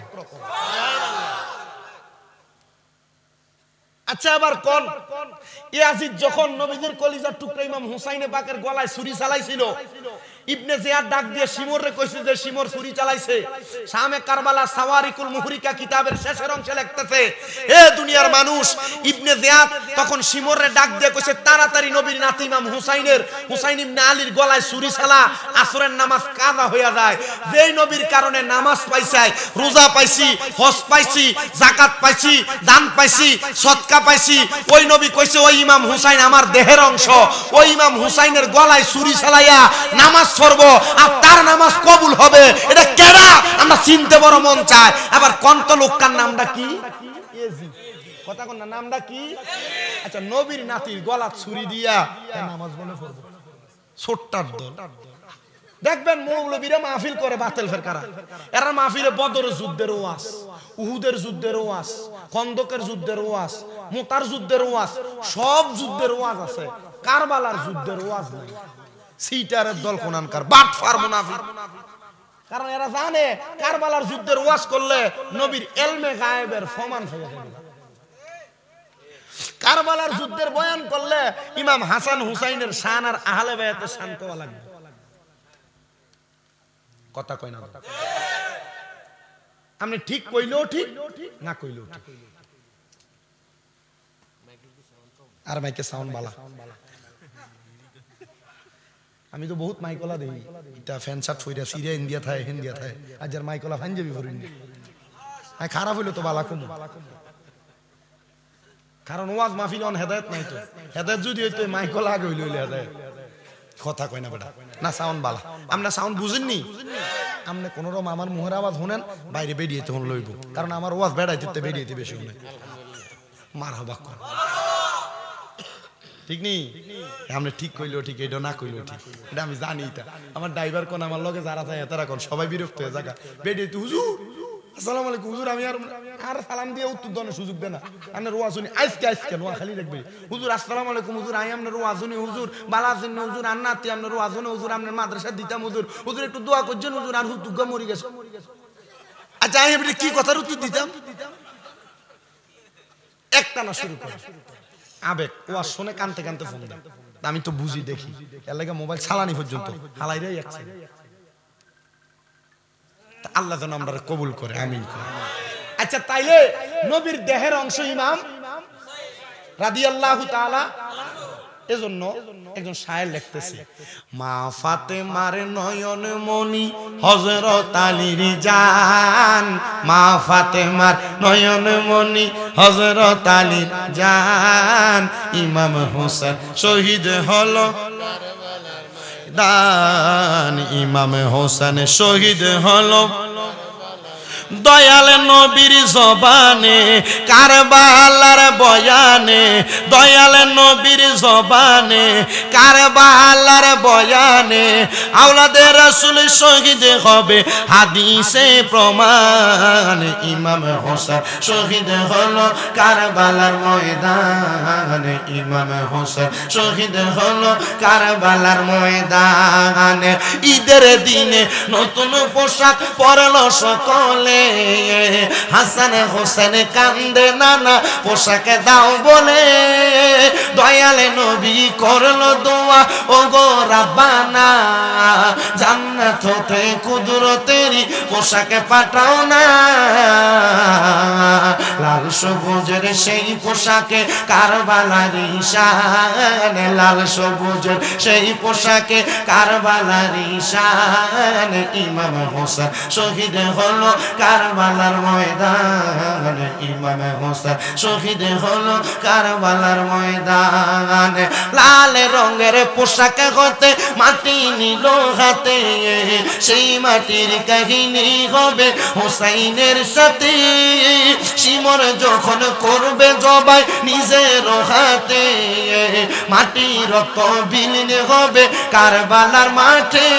আচ্ছা এবার কোন ইয়াজিদ যখন নবীজির কলিজার টুকরা ইমাম হুসাইনে পাকের গলায় ছুরি চালাইছিল, ইবনে জিয়াদ ডাক দিয়ে শিমরে কইছে যে শিমর ছুরি চালাইছে। শামে কারবালা সাওয়ারিকুল মুহরিকা কিতাবের শেষের অংশে লিখতেছে, এ দুনিয়ার মানুষ, ইবনে জিয়াদ তখন শিমরে ডাক দিয়ে কইছে তাড়াতাড়ি নবীর নাতি ইমাম হুসাইন ইবনে আলীর গলায় ছুরি চালা, আসরের নামাজ কাজা হইয়া যায়। যেই নবীর কারণে নামাজ পাইছাই, রোজা পাইছি, হজ পাইছি, যাকাত পাইছি, দান পাইছি, সদকা পাইছি, ওই নবী কইছে ওই ইমাম হুসাইন আমার দেহের অংশ, ওই ইমাম হুসাইনের গলায় ছুরি চালাইয়া নামাজ পড়বো আর তার নামাজ কবুল হবে। এটা কেডা? আমরা চিনতে বড় মন চায়। আবার কন্ত লোকটার নামটা কি? কথা কোন নামটা কি? আচ্ছা নবীর নাতির গলা ছুরি দিয়া নামাজ বলে পড়বো। ছোট্টার দল দেখবেন মৌলবীরা মাহফিল করে বাতিল ফেরকারা, এরা মাহফিলে বদরের যুদ্ধের ওয়াজ, উহুদের যুদ্ধের ওয়াজ, খন্দকের যুদ্ধের ওয়াজ, মুতার যুদ্ধের ওয়াজ, সব যুদ্ধের ওয়াজ আছে, কারবালার যুদ্ধের ওয়াজ নাই। সিটারের দল কোনানকার বাটফার মুনাফিক। কারণ এরা জানে কারবালার যুদ্ধের ওয়াজ করলে নবীর ইলমে গায়েবের ফমান হয়ে যাবে। কারবালার যুদ্ধের বয়ান করলে ইমাম হাসান হুসাইনের শান আর আহলে বায়াতের শান পাওয়া লাগবে। কথা কয় না, আপনি ঠিক কইলেও ঠিক, না কইলেও ঠিক। আর মাইকে সাউন্ড বালা, আমি তো বহুত মাইকলা দেই, এটা ফ্যান শার্ট ফইরা সিরিয়া ইন্ডিয়া থায় হিন্দিয়া থায়, আজ আর মাইকলা পাঞ্জাবি পরিনি। আই খারাপ হইলো তো বালা কম, কারণ ওয়াজ মাহফিল অন হেদায়েত নাই তো। হেদায়েত যদি হইতো মাইকলা আগে হইলো হেদায়েত। কথা কয় না বেটা, না সাউন্ড বালা। আমরা সাউন্ড বুঝেননি, আপনি কোন রকম আমার মুহের আওয়াজ শুনেন বাইরে বেরিয়ে তখন লইব, কারণ আমার ওয়াজ বেড়াইতে বেরিয়েতে বেশি শুনে। মার হবা কর ঠিক নেই, আপনি ঠিক কইলেও ঠিক, এটা না কইলেও ঠিক, এটা আমি জানি। এটা আমার ড্রাইভার কোন আমার লগে যারা যায় তারা কোন সবাই বিরক্ত হয়ে জায়গা বেরিয়ে হুজুর আসসালামু আলাইকুম হুজুর, আমি আর সালাম দিয়ে উত্তর দেওয়ার সুযোগ দেয় না। আপনার ওয়াজ শুনি আজকে নোয়া খালি রাখবে, হুজুর আসসালামু আলাইকুম হুজুর, আমি আপনার ওয়াজ শুনি হুজুর, বালা আছেন হুজুর, আন্নাতি আপনার ওয়াজ শুনি হুজুর, আপনার মাদ্রাসা দিতাম হুজুর, হুজুর একটু দোয়া করছেন হুজুর, আর হুতুগা মরি গেছে। আচ্ছা আমি আপনি কি কথার উত্তর দিতাম? একটা না শুরু করে আবেগ, ওয়াজ শুনে কানতে কানতে ফোন দেন। আমি তো বুঝি দেখি, এর লাগে মোবাইল চালানি পর্যন্ত হালাইরাই এক সাইড। আল্লাহ যেন আমরা কবুল করে, আমিন করে। আচ্ছা তাইলে নবীর দেহের অংশ ইমাম রাদিয়াল্লাহু তাআলা, এজন্য একজন শায়ের লিখতেছে, মা ফাতেমার নয়ন মনি হযরত আলীর জান, মা ফাতেমার নয়ন মনি হযরত আলীর জান, ইমাম হোসেন শহীদ হলো দান, ইমাম হোসেন শহীদ হলো দয়াল নবীর জবানে, কারবালার বয়ানে, দয়াল নবীর জবানে কারবালার বয়ানে আওলাদে রাসূল শহীদ হবে হাদিসে প্রমাণ ইমাম হোসেন শহীদ হলো কারবালার ময়দানে ইমাম হোসেন শহীদ হলো কারবালার ময়দানে ঈদের দিনে নতুন পোশাক পরলো সকলে হাসান হোসেন কান্দে নানা পোশাক দাও বলে দয়াল নবী করলো দোয়া ও গো রাব্বানা জান্নাত হতে কুদরতেরই পোশাক পাঠাও না লাল সবুজের সেই পোশাকে কারবালার ঈশান লাল সবুজের সেই পোশাকে কারবালার ঈশান ইমাম হোসেন শহীদ হলো কারবালার ময়দান ইমাম হোসেন শহীদ হলো কারবালার ময়দান লাল রঙের পোশাক হতে মাটি নিল হাতে সেই মাটির কাহিনী হবে হোসাইনের সাথে শিমর যখন করবে জবাই নিজের হাতে মাটি রক্ত বিলীন হবে কারবালার মাঠে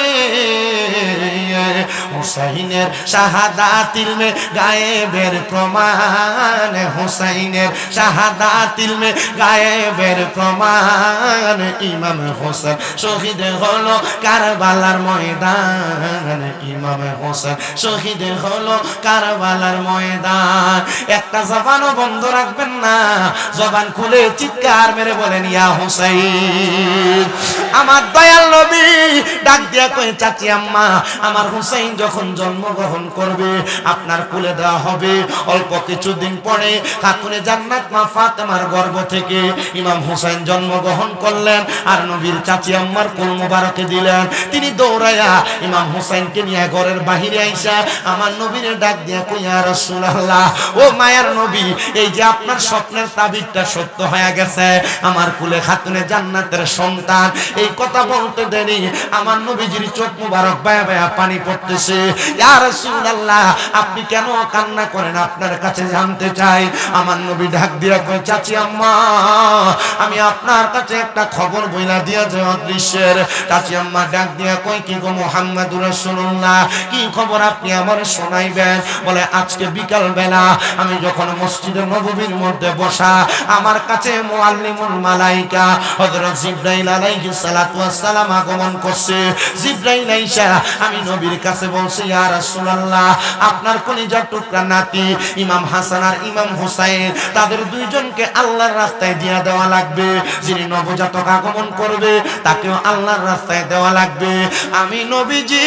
হুসাইনের শাহাদাত ইলমে গায়েবের প্রমাণ হুসাইনের শাহাদাত ইলমে গায়েবের প্রমাণ ইমাম হোসেন শহীদ হলো কারবালার ময়দান ইমাম হোসেন শহীদ হলো কারবালার ময়দান একটা জবানও বন্ধ রাখবেন না জবান খুলে চিৎকার মেরে বলেন ইয়া হুসাইন আমার দয়াল নবী ডাক দিয়া কই চাচি আম্মা আমার হুসাইন যখন জন্মগ্রহণ করবে আপনার কোলে দেওয়া হবে অল্প কিছুদিন পরে খাতুনে জান্নাত মা ফাতেমার গর্ভ থেকে ইমাম হুসাইন জন্মগ্রহণ করলেন আর নবীর চাচি আম্মার কোল মোবারকে দিলেন তিনি দৌড়াইয়া ইমাম হুসাইনকে নিয়ে ঘরের বাহিরে আইসা আমার নবীর ডাক দিয়া কই ইয়া রাসূলুল্লাহ ও মায়ার নবী এই যে আপনার স্বপ্নের তাবিরটা সত্য হয়ে গেছে আমার কোলে খাতুনে জান্নাতের সন্তান এই কথা বলতে দেরি আমার নবীজির চোখ মোবারক বায়া বায়া পানি পড়তেছে ইয়া রাসূলুল্লাহ আপনি কেন কান্না করেন আপনার কাছে জানতে চাই আমার নবী ডাক দিয়া কই চাচি আম্মা আমি আপনার কাছে একটা খবর বইলা দিয়া যে অদৃশ্যের চাচি আম্মা ডাক দিয়া কই কি গো মুহাম্মদুর রাসূলুল্লাহ কি খবর আপনি আমার শোনাইবেন বলে আজকে বিকাল বেলা আমি যখন মসজিদে নববীর মধ্যে বসা আমার কাছে মুআল্লিমুল মালাইকা হযরত জিবরাইল আলাইহিস সালাতু ওয়াস সালাম আগমন করছে জিবরাইল আইসা আমি নবীর কাছে বলছি ইয়া রাসূলুল্লাহ আপনার কলিজার টুকরা নাতি ইমাম হাসান আর ইমাম হুসাইন তাদের দুইজনকে আল্লাহর রাস্তায় দিয়া দেওয়া লাগবে যিনি নবজাতক আগমন করবে তাকেও আল্লাহর রাস্তায় দেওয়া লাগবে আমি নবীজি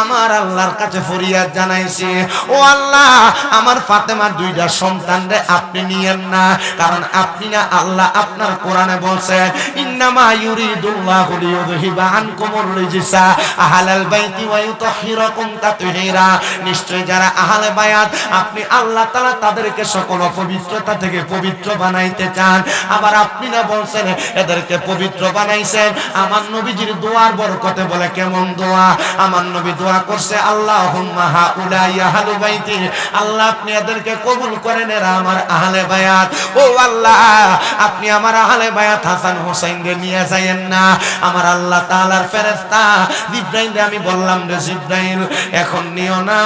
আমার আল্লাহর কাছে ফরিয়াদ জানাইছি ও আল্লাহ আমার ফাতেমার দুইটা সন্তানরে আপনি নিয়েন না কারণ আপনি না আল্লাহ আপনার কোরআনে বলছেন ইন্নামা ইউরিদুল্লাহু লিইউযহিবা আনকুমুর রিজসা আহলাল বাইতি ওয়া ইউতাহহিরাকুম তাতহীরা নিশ্চয় যারা আহলে বায়াত আপনি আল্লাহ তাআলা তাদেরকে সকল অপবিত্রতা থেকে পবিত্র বানাইতে চান আবার আপনি না বলছেন এদেরকে পবিত্র বানাইছেন আমার নবীজির দোয়ার বরকতে বলে কেমন দোয়া আমার নবী দোয়া করছে আল্লাহুম্মা হাউলাই আহলু বাইতি আল্লাহ আপনি এদেরকে কবুল করেন এরা আমার আহলে বায়াত ও আল্লাহ আপনি আমার আহলে বায়াত হাসান হুসাইনকে নিয়ে যায়েন না আমার আল্লাহ তাআলার ফেরেশতা জিবরাইলকে আমি বললাম রে জিবরাইল এখন নিও না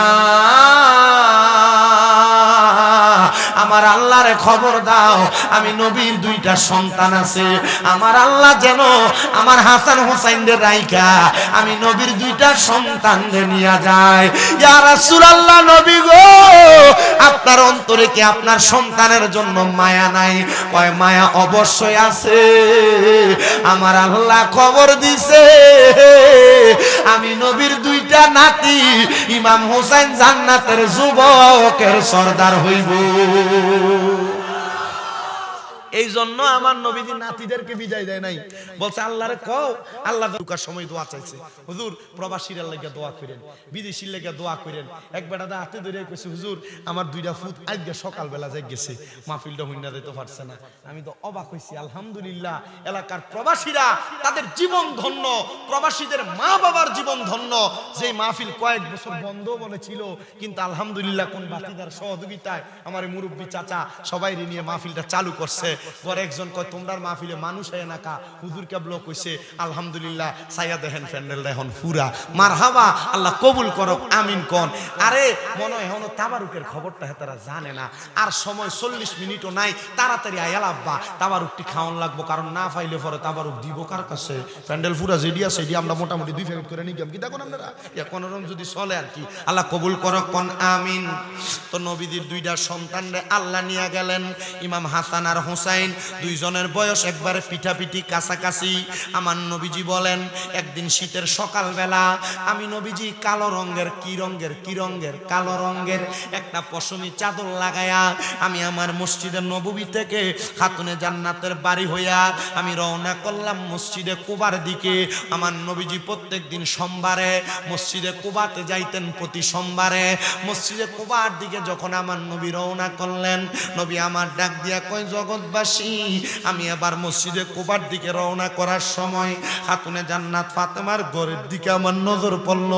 আমার আল্লাহরে খবর দাও আমি নবীর দুইটা সন্তান আছে আমার আল্লাহ যেন আমার হাসান হুসাইনদের রাইখা আমি নবীর দুইটা সন্তানদের নিয়ে যায় ইয়া রাসূলুল্লাহ নবী গো আপনার অন্তরে কি আপনার সন্তানের জন্য মায়া নাই কয় মায়া অবশ্যই আছে আমার আল্লাহ খবর দিছে আমি নবীর দুইটা নাতি ইমাম হুসাইন জান্নাতের যুবকের সর্দার হইব এই জন্য আমার নবীজি নাতিদেরকে বিদায় দেয় নাই বলছে আল্লাহরে কও আল্লাহ ঢুকার সময় দোয়া চাইছে হুজুর প্রবাসীর লাগা দোয়া করেন বিদেশির লাগা দোয়া করেন এক বেটাটা হাতে ধরে কইছে হুজুর আমার দুইটা ফুট আজকে সকালবেলা যাই গেছে মাহফিলটা হইনা দিতে পারছে না আমি তো অবাক হইছি আলহামদুলিল্লাহ এলাকার প্রবাসীরা তাদের জীবন ধন্য প্রবাসীদের মা বাবার জীবন ধন্য যে মাহফিল কয়েক বছর বন্ধ মনে ছিল কিন্তু আলহামদুলিল্লাহ কোন বাতিদার সহযোগিতায় আমার মুরব্বী চাচা সবাই নিয়ে মাহফিলটা চালু করছে পরে একজন কয় তোমরার মাহফিলে মানুষ হয় না কা, হুজুর কেবল কইছে আলহামদুলিল্লাহ, সাইয়া দেখেন প্যান্ডেল এখন পুরা মারহাবা, আল্লাহ কবুল করো, আমিন কোন। আরে মনে হয় এখনো তাবারুকের খবরটা তারা জানে না, আর সময় 40 মিনিটও নাই, তাড়াতাড়ি আয়াল আব্বা তাবারুকটি খাওয়ান লাগবো, কারণ না পাইলে পরে তাবারুক দিব কার কাছে? প্যান্ডেল পুরা যেডি আছে এডি আমরা মোটামুটি 2 প্যাকেট করে নিলাম, কি দেখুন আপনারা কোন রকম যদি চলে আর কি। আল্লাহ কবুল করো কোন আমিন। তো নবীদের দুইটা সন্তানরে আল্লাহ নিয়ে গেলেন, ইমাম হাসান আর হুসাইন, দুইজনের বয়স একবারে পিঠাপিঠি কাছাকাছি। আমার নবীজি বলেন একদিন শীতের সকালবেলা আমি নবীজি কালো রঙের কালো রঙের একটা পশমি চাদর লাগায়া আমি আমার মসজিদের নববী থেকে খাতুনে জান্নাতের বাড়ি হইয়া আমি রওনা করলাম মসজিদে কুবার দিকে। আমার নবীজি প্রত্যেক দিন সোমবারে মসজিদে কুবাতে যাইতেন, প্রতি সোমবারে মসজিদে কুবার দিকে যখন আমার নবী রওনা করলেন, নবী আমার ডাক দিয়া কয় জগৎবাসী, আমি আবার মসজিদে কুবার দিকে রওনা করার সময় খাতুনে জান্নাত ফাতেমার ঘরের দিকে আমার নজর পড়ল।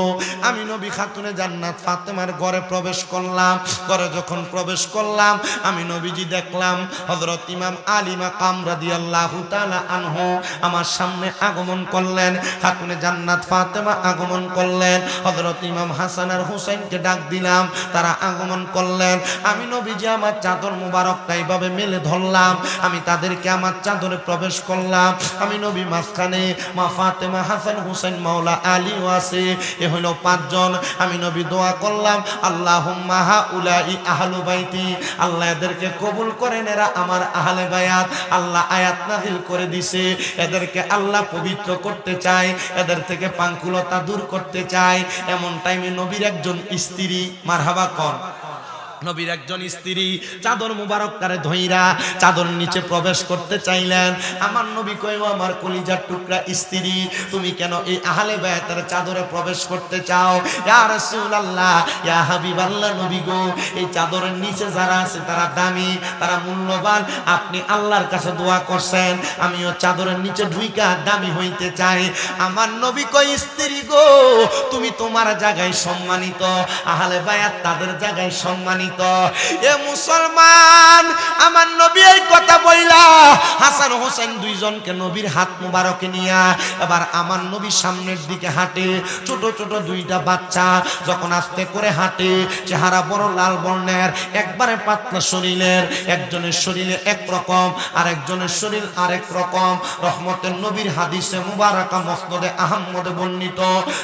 আমি নবী খাতুনে জান্নাত ফাতেমার ঘরে প্রবেশ করলাম। ঘরে যখন প্রবেশ করলাম আমি নবীজি দেখলাম হযরত ইমাম আলী মাকাম রাদিয়াল্লাহু তাআলা আনহু আমার সামনে আগমন করলেন, খাতুনে জান্নাত ফাতেমা আগমন করলেন, হযরত ইমাম হাসান আর হুসাইনকে ডাক দিলাম, তারা আগমন করলেন। আমি নবীজি আমার চাদর মুবারকটা এইভাবে মেলে ধরলাম, আমি তাদেরকে আমার চাদরে প্রবেশ করলাম। আমি নবী মাঝখানে, মা ফাতেমা, হাসান, হুসাইন, মাওলা আলীও আছে, এ হলো 5 জন। আমি নবী দোয়া করলাম আল্লাহুম্মা হাউলাই আহলু বাইতি, আল্লাহ এদেরকে কবুল করেন, এরা আমার আহলে বায়াত। আল্লাহ আয়াত নাযিল করে দিছে, এদেরকে আল্লাহ পবিত্র করতে চায়, এদের থেকে পাঙ্কুলতা দূর করতে চায়। এমন টাইমে নবীর একজন স্ত্রী, মারহাবা কোন, নবীর একজন স্ত্রী চাদর মুবারক কারে ধইরা চাদর নিচে প্রবেশ করতে চাইলেন। আমার নবী কইও আমার কলিজার টুকরা স্ত্রী, তুমি কেন এই আহলে বায়াতের চাদরে প্রবেশ করতে চাও? ইয়া রাসূলুল্লাহ, ইয়া হাবিবাল্লাহ, নবী গো, এই চাদরের নিচে যারা আছে তারা দামি, তারা মূল্যবান। আপনি আল্লাহর কাছে দোয়া করছেন, আমিও চাদরের নিচে ঢুইকা দামি হইতে চাই। আমার নবী কই স্ত্রী গো, তুমি তোমার জায়গায় সম্মানিত, আহলে বায়াত তাদের জায়গায় সম্মানিত। এ মুসলমান, আমার নবী এই কথা বইলা হাসান হোসেন দুইজনকে নবীর হাত মুবারকে নিয়া এবার আমার নবী সামনের দিকে হাঁটে। ছোট ছোট দুইটা বাচ্চা যখন আস্তে করে হাঁটে, চেহারা বড় লাল বর্ণের, একবারে পাতলা শরীরের, একজনের শরীরে একরকম আর একজনের শরীর আরেক রকম। রহমতের নবীর হাদিসে মুবারাকা মুসনাদে আহমদে বর্ণিত,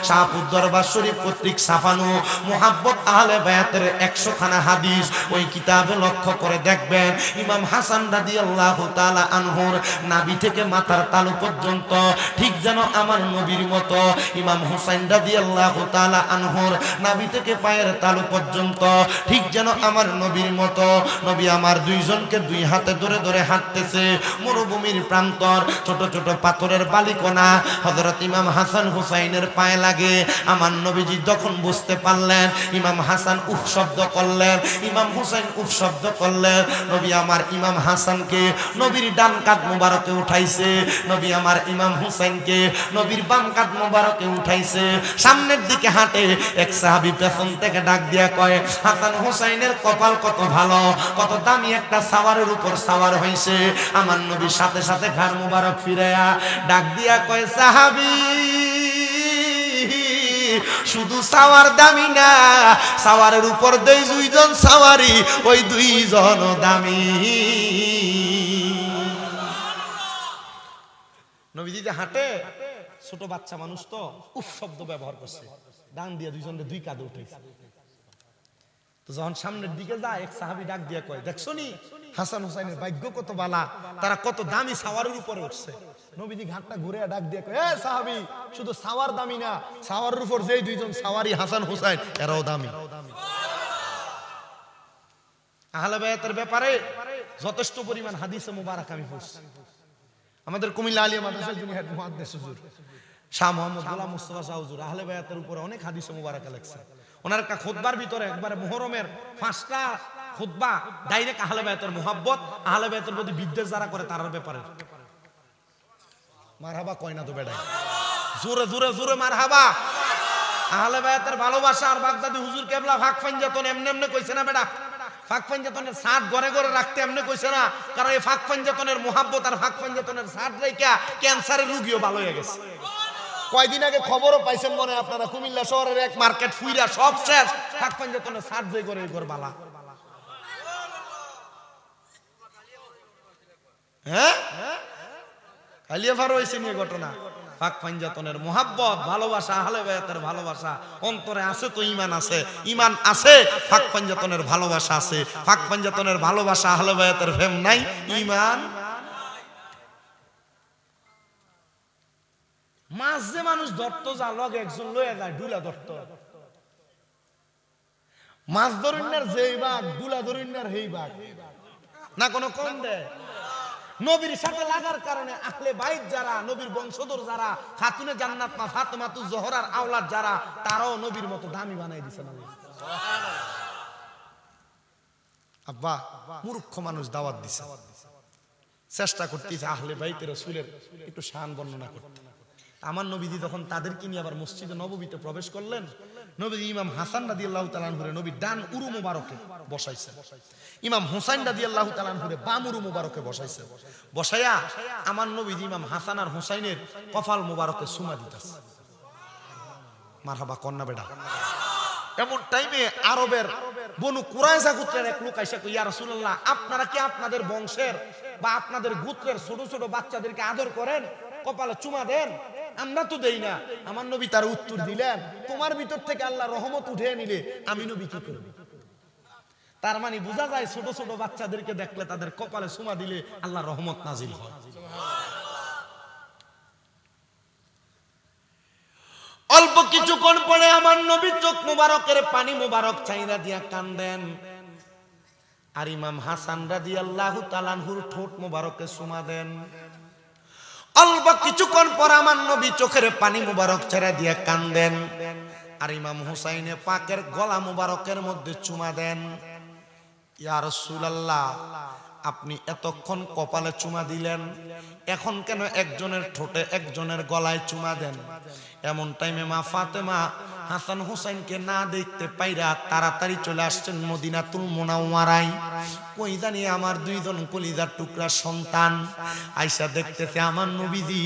শাহপুর দরবার শরীফ কর্তৃক ছাপানো মুহাব্বত আহলে বায়াতের 100 খানা হাদিস, ওই কিতাবে লক্ষ্য করে দেখবেন ইমাম হাসান রাদিয়াল্লাহু তাআলা আনহুর নাভি থেকে মাথার তালু পর্যন্ত ঠিক যেন আমার নবীর মতো, ইমাম হুসাইন রাদিয়াল্লাহু তাআলা আনহুর নাভি থেকে পায়ের তালু পর্যন্ত ঠিক যেন আমার নবীর মতো। নবী আমার দুইজনকে দুই হাতে ধরে ধরে হাঁটতেছে। মরুভূমির প্রান্তর, ছোট ছোট পাথরের বালিকণা হযরত ইমাম হাসান হুসাইনের পায়ে লাগে। আমার নবীজি যখন বুঝতে পারলেন, ইমাম হাসান উফ শব্দ করলেন, ইমাম হুসাইন উফ শব্দ করলেন। নবী আমার ইমাম হাসানকে নবীর ডান কাঁধ মুবারকে উঠাইছে, নবী আমার ইমাম হুসাইনকে নবীর বাম কাঁধ মুবারকে উঠাইছে। সামনের দিকে হাঁটে, এক সাহাবী পেছন থেকে ডাক দিয়া কয়, হাসান হুসাইনের কপাল কত ভালো, কত দামি একটা সাওয়ারের উপর সাওয়ার হইছে। আমার নবীর সাথে সাথে ঘাড় মুবারক ফিরাইয়া ডাক দিয়া কয়, সাহাবী, শুধু সাওয়ার দামি না, সাওয়ারের উপর দুইজন সাওয়ারি, ওই দুইজন দামি। নবীজি যে হাঁটে, ছোট বাচ্চা মানুষ তো উফ শব্দ ব্যবহার করছে, ডান দিয়ে দুইজনের দুই কাঁধে উঠেছে। তো যখন সামনের দিকে যায়, এক সাহাবী ডাক দিয়ে কয়, দেখছো নি হাসান হুসাইনের ভাগ্য কত বালা, তারা কত দামি সাওয়ারের উপরে উঠছে। নবীজি ঘাটটা ঘুরে ডাক দিয়ে কয়, এ সাহাবী, শুধু সাওয়ার দামি না, সাওয়ারের উপর যেই দুইজন সাওয়ারি হাসান হুসাইন, এরাও দামি। আহলে বায়াতের ব্যাপারে যথেষ্ট পরিমাণ হাদিসে মুবারক আমি পড়ছি। আমাদের কুমিল্লা আলিয়া মাদ্রাসার যিনি হেড মুহাদ্দিস হুজুর শাহ মোহাম্মদ গোলাম মুস্তাফা শাহ হুজুর আহলে বায়াতের উপরে অনেক হাদিসে মুবারক লেখছেন। ওনার একটা খুতবার ভিতরে একবারে মুহররমের 5টা খুতবা ডাইরেক্ট আহলে বায়াতের মুহাব্বত, আহলে বায়াতের প্রতি বিদ্বেষ যারা করে তার ব্যাপারে। মারহাবা কয় না তো বেড়ায়, জোরে জোরে জোরে মারহাবা। আহলে বায়াতের ভালোবাসা আর বাগদাদি হুজুর কেবলা ভাগ ফাইন যেত এমনি এমনি কইছে না বেটা, ফাঁক পাঞ্জাতনের সাত ঘরে ঘরে রাখতে এমনি কইছে না, কারণ এই ফাঁক পাঞ্জাতনের মোহাব্বত আর ফাঁক পাঞ্জাতনের সাত রেখা ক্যান্সারের রোগীও ভালো হয়ে গেছে। কয়দিন আগে খবরও পাইছেন মনে আপনারা, কুমিল্লা শহরের এক মার্কেট ফুইরা সব শেষ, ফাঁক পাঞ্জাতনের সাত যে ঘরে ঘর বালা। হ্যাঁ কালিয়াফার হয়েছে নিয়ে ঘটনা। ফাঁক পাঞ্জাতনের মোহাব্বত, ভালোবাসা, আহলে বায়াতের ভালোবাসা অন্তরে আছে তো ঈমান আছে, ঈমান আছে, ফাঁক পাঞ্জাতনের ভালোবাসা আছে, ফাঁক পাঞ্জাতনের ভালোবাসা, আহলে বায়াতের প্রেম নাই, ঈমান। মাছ যে মানুষ ধরত যা লগে একজন লয়ে যায় ডুলা ধরত, মাছ ধরুনার যেই বাঘ ডুলা ধরুনার হেই বাঘ, না কোনো কম দেয়। নবীর সাথে লাগার কারণে আহলে বাইত যারা, নবীর বংশধর যারা, খাতুনে জান্নাত মা ফাতেমাতুজ জোহরার আওলাদ যারা, তারাও নবীর মতো দামি বানাই দিয়েছে নবী। আব্বা মূর্খ মানুষ দাওয়াত দিছে, চেষ্টা করতেছে আহলে বাইতে রাসূলের একটু শান বর্ণনা করতে। আমার নবীজি যখন তাদেরকে নিয়ে আবার মসজিদে নববীতে প্রবেশ করলেন, নবী ইমাম হাসান রাদিয়াল্লাহু তাআলা আনহুরে নবী ডান উরু মুবারকে বসাইছে, ইমাম হুসাইন রাদিয়াল্লাহু তাআলা আনহুরে বাম উরু মুবারকে বসাইছে। বসাইয়া আমার নবীজি ইমাম হাসান আর হুসাইনের কপাল মুবারকে চুমা দিতেছে। মারহাবা কন্না বেটা। এমন টাইমে আরবের বনু কুরাইজা গোত্রের এক লোক আইসা কই, ইয়া রাসূলুল্লাহ, আপনারা কি আপনাদের বংশের বা আপনাদের গোত্রের ছোট ছোট বাচ্চাদেরকে আদর করেন, কপালে চুমা দেন? আমরা তো দেই না। আমার নবী তার উত্তর দিলেন, তোমার ভিতর থেকে আল্লাহ রহমত উঠে নিলে আমি নবী কি করব? তার মানে বোঝা যায় ছোট ছোট বাচ্চাদেরকে দেখলে তাদের কপালে চুমা দিলে আল্লাহ রহমত নাজিল হয়। অল্প কিছুক্ষণ পরে আমার নবী চোখ মুবারকের পানি মুবারক চাইরা দিয়া কান্দেন, আর ইমাম হাসান রাদিয়াল্লাহু তাআলা আনহুর ঠোঁট মুবারকে চুমা দেন। অল্প কিছুক্ষণ পর আমার নবী চোখের পানি মুবারক ছেড়ে দিয়ে কান্দেন, আর ইমাম হুসাইনে পাকের গলা মুবারকের মধ্যে চুমা দেন। ইয়া রাসূলুল্লাহ, আপনি এতক্ষণ কপালে চুমা দিলেন, এখন কেন একজনের ঠোঁটে একজনের গলায় চুমা দেন? এমন টাইমে মা ফাতেমা হাসান হুসাইনকে না দেখতে পাইরা তাড়াতাড়ি চলে আসছেন মদিনাতুল মুনাওয়ারায়। কই জানি আমার দুইজন কলিজার টুকরা সন্তান আইসা দেখতেছে আমার নবীজি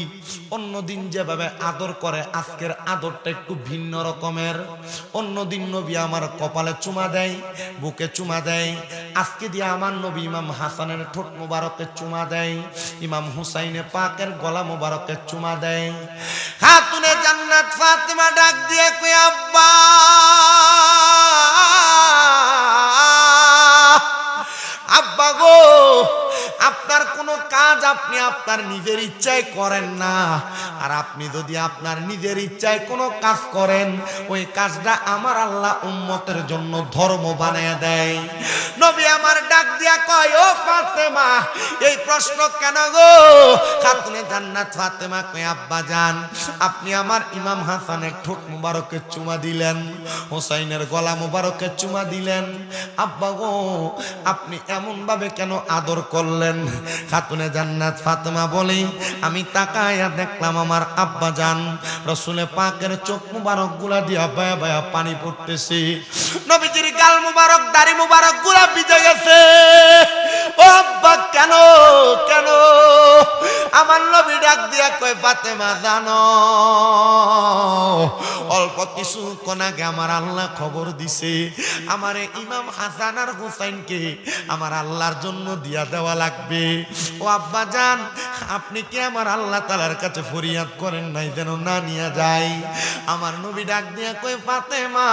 অন্যদিন যেভাবে আদর করে আজকের আদরটা একটু ভিন্ন রকমের। অন্যদিন নবী আমার কপালে চুমা দেয়, বুকে চুমা দেয়, আজকে দিয়ে আমার নবী ইমাম হাসানের ঠোঁট মোবারকে চুমা দেয়, ইমাম হুসাইনে পাকের গলা মোবারকে চুমা দেয়। খাতুনে জান্নাত ফাতেমা ডাক দিয়ে কই, আব্বা আব্বা গো, আপনার কোনো কাজ আপনি আপনার নিজের ইচ্ছায় করেন না, আর আপনি যদি আপনার নিজের ইচ্ছায় কোনো কাজ করেন, ওই কাজটা আমার আল্লাহ উম্মতের জন্য ধর্ম বানিয়ে দেয়। নবী আমার ডাক দিয়া কয়, ও ফাতেমা, এই প্রশ্ন কেন গো? খাতুনে জান্নাত ফাতেমা কয়, আব্বা জান, আপনি আমার ইমাম হাসানের ঠোঁট মুবারকে চুমা দিলেন, হুসাইনের গলা মুবারকে চুমা দিলেন, আব্বা গো আপনি এমন ভাবে কেন আদর করলেন? খাতুনে জান্নাত ফাতেমা বলে, আমি তাকায়া দেখলাম আমার আব্বা জান রাসূলে পাকের চোখ মুবারক গুলা দিয়া বায়া বায়া পানি পড়তেছে, নবীজির গাল মুবারক দাড়ি মুবারক গুলা ভিজে গেছে। ও আব্বা কেন কেন? আমার নবী ডাক দিয়া কয়, ফাতেমা জানো, অল্প কিছুক্ষণ আগে আমার আল্লাহ খবর দিছে আমার ইমাম হাসান আর হুসাইনকে আমার আল্লাহর জন্য দিয়া দেওয়া লাগবে। ও আব্বা জান, আপনি কি আমার আল্লাহ তাআলার কাছে ফরিয়াদ করেন নাই যেন না নিয়ে যায়? আমার নবী ডাক দিয়া কয়, ফাতেমা,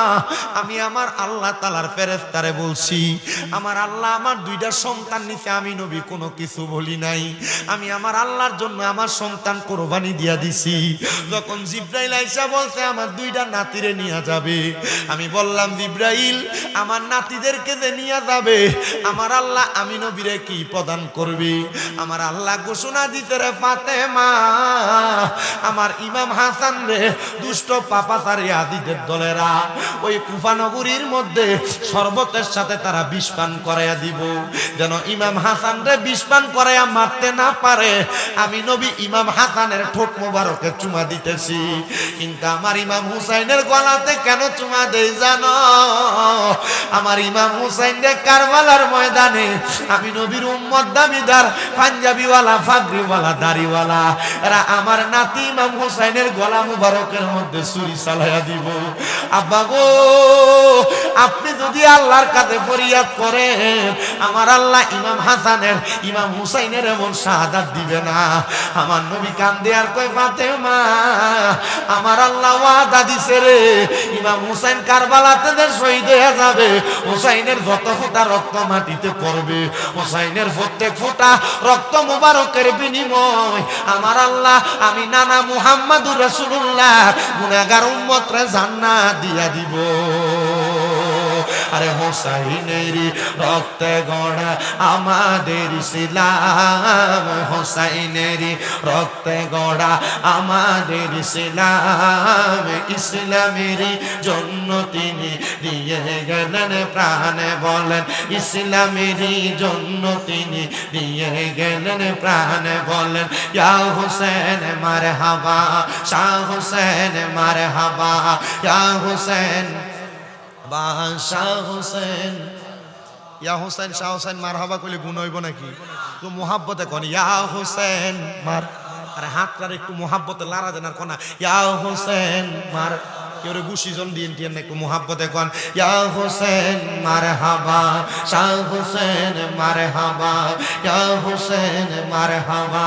আমি আমার আল্লাহ তাআলার ফেরেশতারে বলছি, আমার আল্লাহ আমার দুইটা সন্তান নিছে, আমি নবী কোনো কিছু বলি নাই, আমি আমার আল্লাহর জন্য আমার সন্তান কোরবানি দিয়া দিছি। যখন জিবরাইল আইসা বলছে আমার দুইটা নাতিরে নিয়ে যাবে, আমি বললাম, জিবরাইল আমার নাতিদেরকে যে নিয়ে যাবে আমার আল্লাহ আমি নবীরে কি প্রদান করবে? আমার আল্লাহ ঘোষণা দিতে, রে ফাতেমা, আমার ইমাম হাসান রে দুষ্ট পাপাচারী আদিদের দলেরা ওই কুফা নগরীর মধ্যে শরবতের সাথে তারা বিষ পান করাইয়া দিব, যেন ইমাম হাসান রে বিষ পান করাইয়া মারতে না পারে। আমি নবী ইমাম হাসান হাসানের ঠোঁট মোবারকে চুমা দিতেছি, কিন্তু আমার ইমাম হুসাইনের গলাতে কেন চুমা দেই জানো? আমার ইমাম হুসাইন রে কারবালার ময়দানে আমি নবীর উম্মত দাবিদার পাঞ্জাবিওয়ালা ফাগরিওয়ালা দাড়িওয়ালা এরা আমার নাতি ইমাম হুসাইনের গলা মুবারকের মধ্যে ছুরি চালাইয়া দিব। আব্বা গো, আপনি যদি আল্লাহর কাছে ফরিয়াদ করেন, আমার আল্লাহ ইমাম হাসানের ইমাম হুসাইনের এমন শাহাদাত দিবে না। আমার নবী কান্দে আর কই, ফাতেমা আমার আল্লাহ ওয়াদা দিছে রে, ইমাম হুসাইন কারবালাতে যে শহীদ হয়ে যাবে, হুসাইনের যত ফোঁটা রক্ত মাটিতে পড়বে, হুসাইনের প্রত্যেক ফোঁটা রক্ত মুবারকের বিনিময় আমার আল্লাহ আমি নানা মুহাম্মাদুর রাসূলুল্লাহ গুনাহগার উম্মতরে জান্নাত দিয়া দিব। আরে হুসাইনের রক্তে গড়া আমাদের ইসলাম, হুসাইনের রক্তে গড়া আমাদের ইসলাম, ইসলামের জন্য তিনি দিয়ে গেলেন প্রাণ, বলেন ইসলামের জন্য তিনি দিয়ে গেলেন প্রাণ, বলেন ইয়া হুসেন মারহাবা, শাহ হুসেন মারহাবা, ইয়া হুসেন শাহ হুসেন, ইয়া হুসেন শাহ হুসেন মারহাবা কইলে গুণ হইব নাকি? তো মুহাব্বতে কোন ইয়া হুসেন মার, আরে হাতটার একটু মুহাব্বতে লারা দেন আর কোনা ইয়া হুসেন মার, কেউ ঘুষি জন দিয়ে দিয়ে একটু মুহাব্বতে কোন ইয়া হুসেন মারহাবা, শাহ হুসেন মারহাবা, ইয়া হুসেন মারহাবা,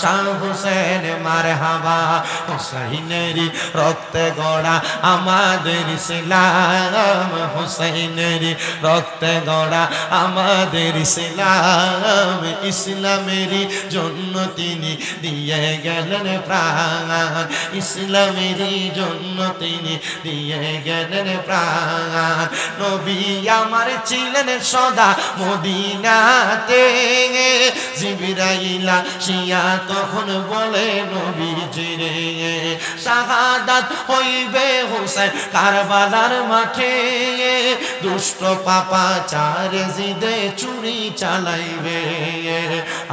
শাহ হুসেন মারহাবা। হুসাইনের রক্তে গড়া আমাদের ইসলাম, হুসাইনের রক্তে গড়া আমাদের ইসলাম, ইসলামের জন্য তিনি দিয়ে গেলেন প্রাণ, ইসলামের জন্য তিনি দিয়ে গেলেন প্রাণ। নবী আমার ছিলেন সদা মদিনাতে, জিবরাইল আসিয়া তখন বলে নবীজিরে শাহাদাত হইবে হুসাইন কারবালার মাঠে, দুষ্ট পাপাচার জিদে চুরি চালাইবে,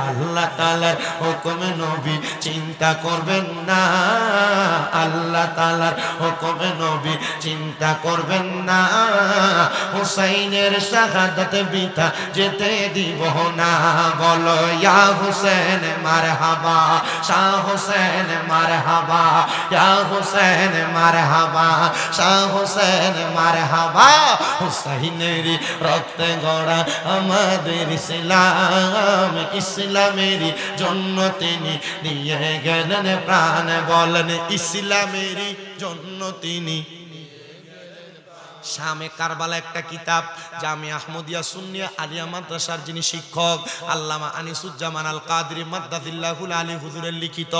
আল্লাহ তাআলার হুকুমে নবী চিন্তা করবেন না, আল্লাহ তাআলার হুকুমে নবী চিন্তা করবেন না, হুসাইনের শাহাদাত বৃথা যেতে দিব না, বলো ইয়া হুসেন মারহাবা, শাহ হুসেন মারহাবা, ইয়া হুসেন মারহাবা, শাহ হুসেন মারহাবা। হুসাইনের রক্তে গড়া আমাদের ইসলাম, ইসলামের জন্য তিনি দিয়ে গেলেন প্রাণ, বলেন ইসলামের জন্য তিনি। শামে কারবালা একটা কিতাব, জামিয়া আহমদিয়া সুন্নিয়া আলিয়া মাদ্রাসার যিনি শিক্ষক আল্লামা আনিসুজ্জামান আল কাদরি মাদ্দাজিল্লাহুল আলী হুজুরের লিখিত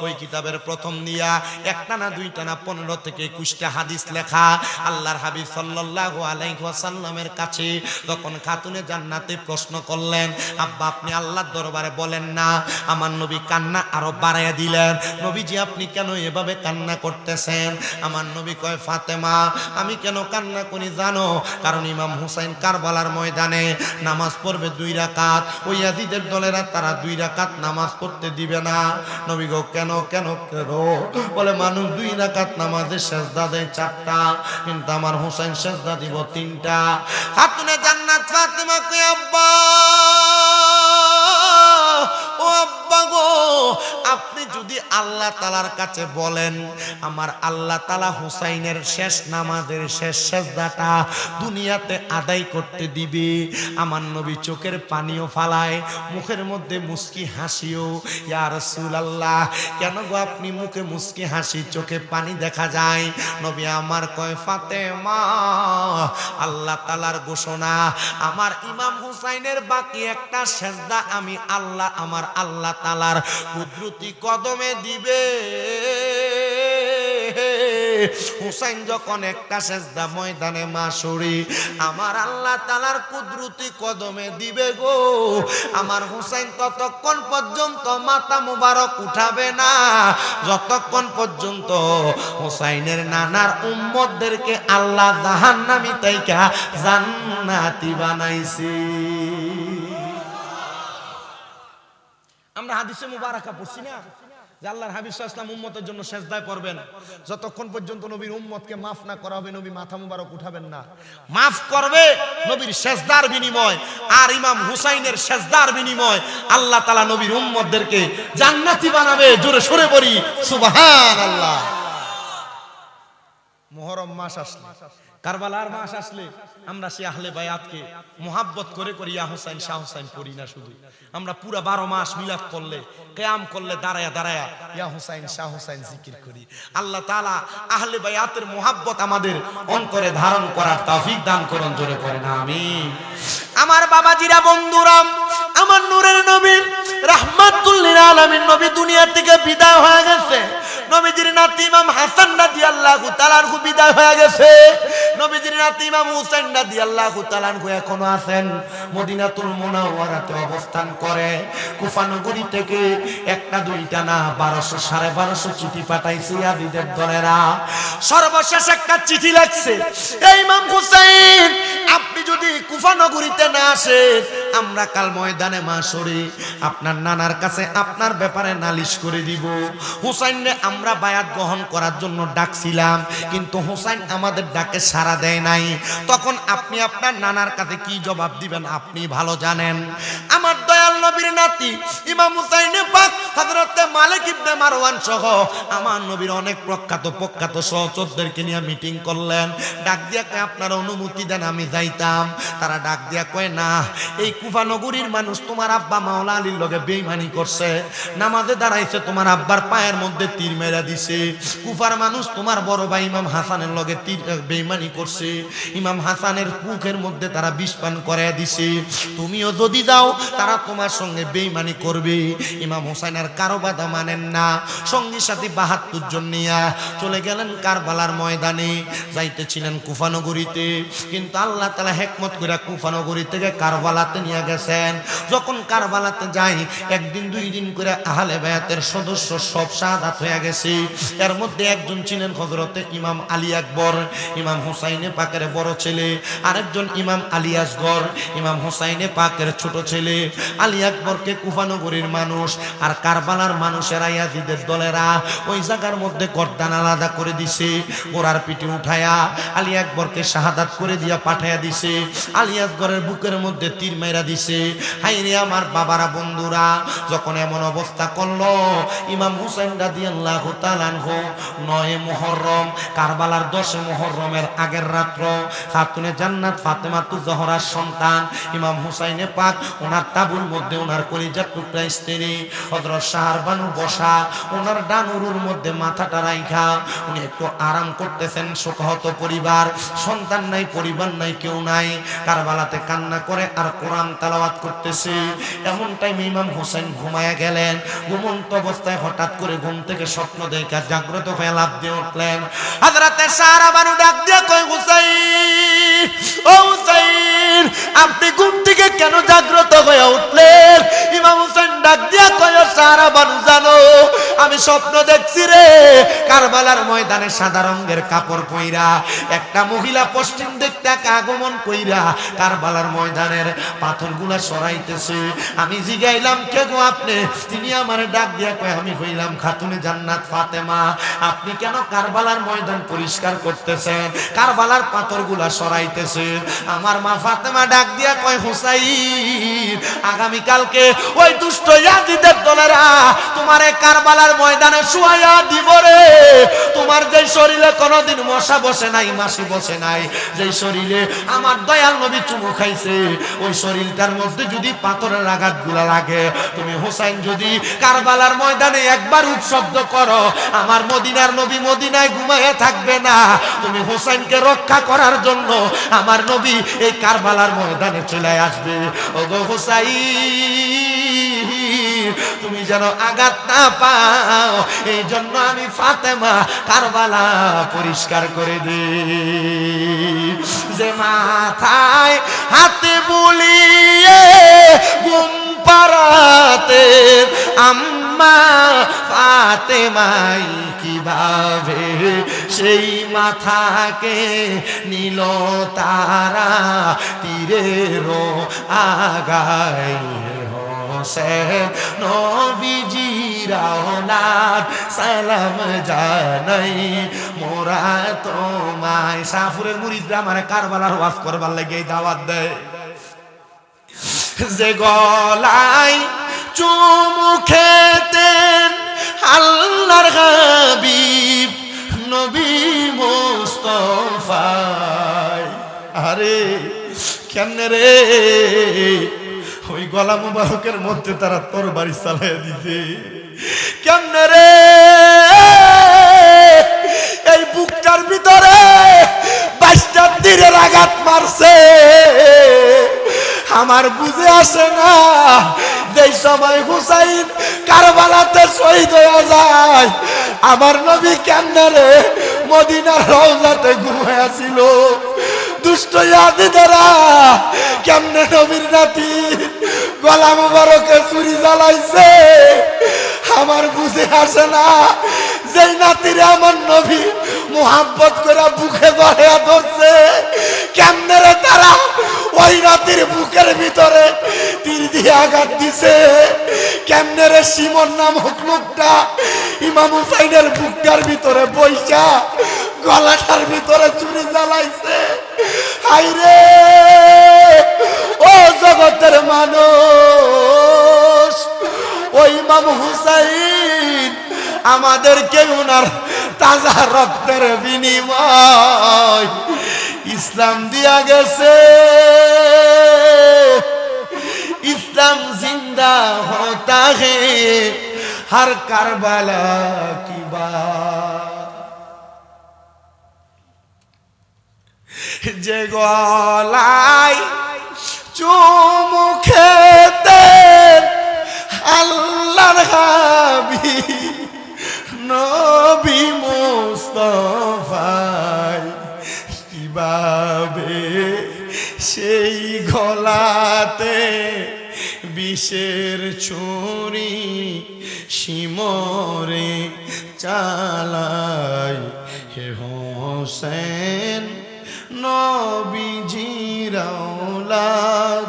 ওই কিতাবের প্রথম দিয়া একটা না দুইটা না 15 থেকে 21টা হাদিস লেখা। আল্লাহর হাবিব সাল্লাল্লাহু আলাইহি ওয়াসাল্লামের কাছে তখন খাতুনে জান্নাতে প্রশ্ন করলেন, আব্বা আপনি আল্লাহর দরবারে বলেন না? আমার নবী কান্না আরো বাড়াইয়া দিলেন, নবীজি আপনি কেন এভাবে কান্না করতেছেন? আমার নবী কয়, ফাতেমা আমি কেন কান্না করি জানো? কারণ ইমাম হুসাইন কারবালার ময়দানে নামাজ পড়বে 2 রাকাত, ওই ইয়াজিদের দলেরা তারা 2 রাকাত নামাজ পড়তে দিবে না। নবী গো কেন কেন কেন? বলে মানুষ 2 রাকাত নামাজে সেজদা দেয় 4টা, কিন্তু আমার হুসাইন সেজদা দিব 3টা। খাতুনে জান্নাত ফাতেমা কয়, আব্বা ও আব্বা গো, আপনি যদি আল্লাহ তাআলার কাছে বলেন, আমার আল্লাহ তাআলা হুসাইনের শেষ নামাজের শেষ সেজদাটা দুনিয়াতে আদায় করতে দিবে। আমার নবী চোখের পানিও ফালায়, মুখের মধ্যে মুস্কি হাসিও। ইয়া রাসূলুল্লাহ, কেন গো আপনি মুখে মুস্কি হাসি চোখে পানি দেখা যায়? নবী আমার কয়, ফাতেমা আল্লাহ তাআলার ঘোষণা, আমার ইমাম হুসাইনের বাকি একটা সেজদা আমি আল্লাহ আমার আল্লাহ তাআলার কুদরতি কদমে দিবে। হুসাইন যখন একটা সেজদা ময়দানে মাসুরি আমার আল্লাহ তাআলার কুদরতি কদমে দিবে গো, আমার হুসাইন ততক্ষণ পর্যন্ত মাথা মুবারক উঠাবে না যতক্ষণ পর্যন্ত হুসাইনের নানার উম্মতদেরকে আল্লাহ জাহান্নামী তাইকা জান্নাতি বানাইছে। আমরা হাদিসে মুবারাকা পড়ছি না যে আল্লাহর হাবিব সাল্লাল্লাহু আলাইহি ওয়াসাল্লাম উম্মতের জন্য সিজদায় পড়বেন, যতক্ষণ পর্যন্ত নবীর উম্মতকে মাফ না করা হবে নবী মাথা মুবারক উঠাবেন না। মাফ করবে নবীর সিজদার বিনিময়, আর ইমাম হুসাইনের সিজদার বিনিময় আল্লাহ তাআলা নবীর উম্মতদেরকে জান্নাতি বানাবে। জোরে সরে পড়ি সুবহানাল্লাহ। মুহররম মাস আসলে, কারবালার মাস আসলে আমরা সে আহলে বায়াতকে মোহাব্বত করে করি ইয়া হুসাইন শাহ হুসাইন পড়ি না শুধু, আমরা পুরা 12 মাস মিলাদ করলে কিয়াম করলে দাঁড়ায়া দাঁড়ায়া ইয়া হুসাইন শাহ হুসাইন জিকির করি। আল্লাহ তাআলা আহলে বায়াতের মোহাব্বত আমাদের অন্তরে ধারণ করার তৌফিক দান করুন। জোরে পড়েন আমিন। আমার বাবাজিরা, বন্ধুরা, আমার নূরের নবী রাহমাতুল লিল আলামিন নবী দুনিয়া থেকে বিদায় হয়ে গেছে। নবীজির নাতি ইমাম হাসান রাদিয়াল্লাহু তাআলা আনহু বিদায় হয়ে গেছে। নবীজির নাতি ইমাম হুসাইন রাদিয়াল্লাহু তাআলা আনহু এখনো আছেন মদিনাতুল মুনাওয়ারাতে অবস্থান করে। কুফা নগরী থেকে একটা দুইটা না 1200 1250 চিঠি পাঠাইছে ইয়াজিদের দলেরা। সর্বশেষ একটা চিঠি লাগছে, এই ইমাম হুসাইন আপনি যদি কুফা নগরীতে না আসেন, আমরা কাল ময়দানে মাশরে আপনার নানার কাছে আপনার ব্যাপারে নালিশ করে দিব। হুসাইনকে আমরা বায়াত গ্রহণ করার জন্য ডাকছিলাম, কিন্তু হুসাইন আমাদের ডাকে সাড়া দেয় নাই। তখন আপনি আপনার নানার কাছে কি জবাব দিবেন আপনি ভালো জানেন। আমার দয়াল নবীর নাতি ইমাম হুসাইন পাক হযরত মালিক ইবনে মারওয়ান সহ আমার নবীর অনেক প্রখ্যাত সহচরদেরকে নিয়ে মিটিং করলেন। ডাক দিয়া কয় আপনারা অনুমতি দেন আমি যাইতাম। তারা ডাক দিয়া কয় না, এই কুফা নগরীর মানুষ তোমার আব্বা মাওলা আলীর লগে বেঈমানি করছে, নামাজে দাঁড়াইছে তোমার আব্বার পায়ের মধ্যে তীর মেরা দিছে। কুফার মানুষ তোমার বড় ভাই ইমাম হাসানের লগে তীর বেঈমানি করছে, ইমাম হাসানের মুখের মধ্যে তারা বিষ পান করায় দিছে। তুমিও যদি যাও তারা তোমার সঙ্গে বেঈমানি করবে। ইমাম হুসাইন আর কারো বাধা মানেন না, সঙ্গী সাথী 72 জন নিয়ে চলে গেলেন কারবালার ময়দানে। যাইতেছিলেন কুফা নগরীতে, কিন্তু আল্লাহ তাআলা হিকমত করে কুফা নগরী থেকে কারবালাতে নিয়ে গেছেন। যখন কারবালাতে যাই একদিন দুই দিন করে আহলে বায়াতের সদস্য সব শাহাদাত হয়ে গেছে। এর মধ্যে একজন ছিলেন হযরতে ইমাম আলী আকবর, ইমাম হুসাইনে পাকের বড় ছেলে। আরেকজন ইমাম আলী আসগর, ইমাম হুসাইনে পাকের ছোট ছেলে। আলী আকবরকে কুফা নগরীর মানুষ আর কারবালার মানুষেরা ইয়াজিদের দলেরা ওই জায়গার মধ্যে গর্দান আলাদা করে দিছে। গোড়ার পিঠে উঠায়া আলী আকবরকে শাহাদাত করে দিয়া পাঠাইয়া দিছে। আলী আসগরের বুকের মধ্যে তীর মাইরা দিছে। হাইরে আমার বাবারা, বন্ধুরা, যখন এমন অবস্থা করলো ইমাম হুসাইন রাদিয়াল্লাহু তাআলা আনহু 9 মুহররম কারবালার 10 মুহররমের আগের রাত্র খাতুনে জান্নাত ফাতেমাতুজ জোহরার সন্তান ইমাম হুসাইনে পাক ওনার তাবুর মধ্যে ওনার কলিজার টুকরা স্ত্রী হযরত শাহরবানু বসা, ওনার ডানুরুর মধ্যে মাথাটা রাইখা উনি একটু আরাম করতেছেন। শোকহত পরিবার, সন্তান নাই, পরিবার নাই, কেউ নাই। কারবালাতে কান্না করে আর কোরআন তেলাওয়াত করতেছে। এমন টাইমে ইমাম হুসাইন ঘুমায়া গেলেন। ঘুমন্ত অবস্থায় হঠাৎ করে ঘুম থেকে স্বপ্ন দেখা জাগ্রত হয়ে লাফ দিয়ে উঠলেন। হযরতে শাহরবানু ডাক দিয়ে কয় হুসাইন, ও হুসাইন আপনি ঘুম থেকে কেন জাগ্রত হয়ে উঠলেন? ইমাম হুসাইন ডাক দিয়া কয় শাহরবানু জানো আমি স্বপ্ন দেখছি রে, কারবালার ময়দানে সাদা রঙের কাপড় পইরা একটা মহিলা পশ্চিম দিক থেকে আগমন কইরা কারবালার ময়দানের পাথরগুলা সরাইতেছে। আমি জিগাইলাম কে গো আপনি? তিনি আমারে ডাক দিয়া কয় আমি হইলাম খাতুনে জান্নাত ফাতেমা। আপনি কেন কারবালার ময়দান পরিষ্কার করতেছেন, কারবালার পাথরগুলা সরাইতেছে? আমার মা ফাতেমা ডাক দিয়া কয় হুসাইন আগামী কালকে ওই দুষ্ট ইয়াজিদের দলেরা তোমারে কারবালার ময়দানে শুয়াইয়া দিব রে। তোমার যে শরীরে কোনোদিন মশা বসে নাই, মাছি বসে নাই, যে শরীরে আমার দয়াল নবী চুমু খাইছে, ওই শরীরটার মধ্যে যদি পাথরের আঘাতগুলা লাগে, তুমি হুসাইন যদি কারবালার ময়দানে একবার উৎশব্দ করো, আমার মদিনার নবী মদিনায় ঘুমাইয়া থাকবে না। তুমি হুসাইনকে রক্ষা করার জন্য আমার নবী এই কারবালার ময়দানে চলে আসবে। ওগো হুসাইন তুমি যেন আঘাত না পাও, এই জন্য আমি ফাতেমা কারবালা পরিষ্কার করে দিই। যে মাথায় হাতে বুলিয়ে ঘুম পাড়াতে আম্মা ফাতেমাই কিভাবে সেই মাথাকে নীল তারা তীরের আগায় হোসেন নবী আওলাদ সালাম জানাই মোরা তোমায়। শাহপুরের মুরিদরা মানে কারবালার ওয়াজ করবার লাগে এই দাওয়াত দেয়। যে গলায় চুমু খেতেন আল্লাহর হাবিব নবী মুস্তাফা, আরে কেমনে রে ওই গলা মুবারকের মধ্যে তারা তরবারি চালাইয়া দিতে, কেমনে রে এই বুকটার ভিতরে 22টা তীরের আঘাত মারছে। আমার বুঝে আসে না যেই সময় হুসাইন কারবালাতে শহীদ হয়ে যায়, আমার নবী কেমনে রে মদিনার রওজাতে ঘুমায়া ছিল। দুষ্ট ইয়াজিদেরা কেমনে নবীর নাতি গলা মুবারকে ছুরি জ্বালাইছে। আমার বুঝে আসে না যেই নাতিরে আমার নবী মুহাব্বত করে বুকে ধরে ধরছে, কেমনে রে তারা ওই নাতির বুকের ভিতরে তীর দিয়ে আঘাত দিছে। কেমনে রে সিমন নামক লোকটা ইমাম হুসাইনের বুকটার ভিতরে বইসা গলাটার ভিতরে ছুরি জ্বালাইছে। হাইরে ও জগতের মানুষ, ওই ইমাম হুসাইন আমাদেরকে উনার তাজা রক্তের বিনিময় ইসলাম দিয়া গেছে। ইসলাম জিন্দা হতা হে হর কারবালা কি বাত। যে গলায় চুমু খেতেন আল্লাহর হাবিব নবী মুস্তাফা, কিভাবে সেই গলাতে বিষের ছুরি শিমরে চালাই। হে হোসেন নবীজির আওলাদ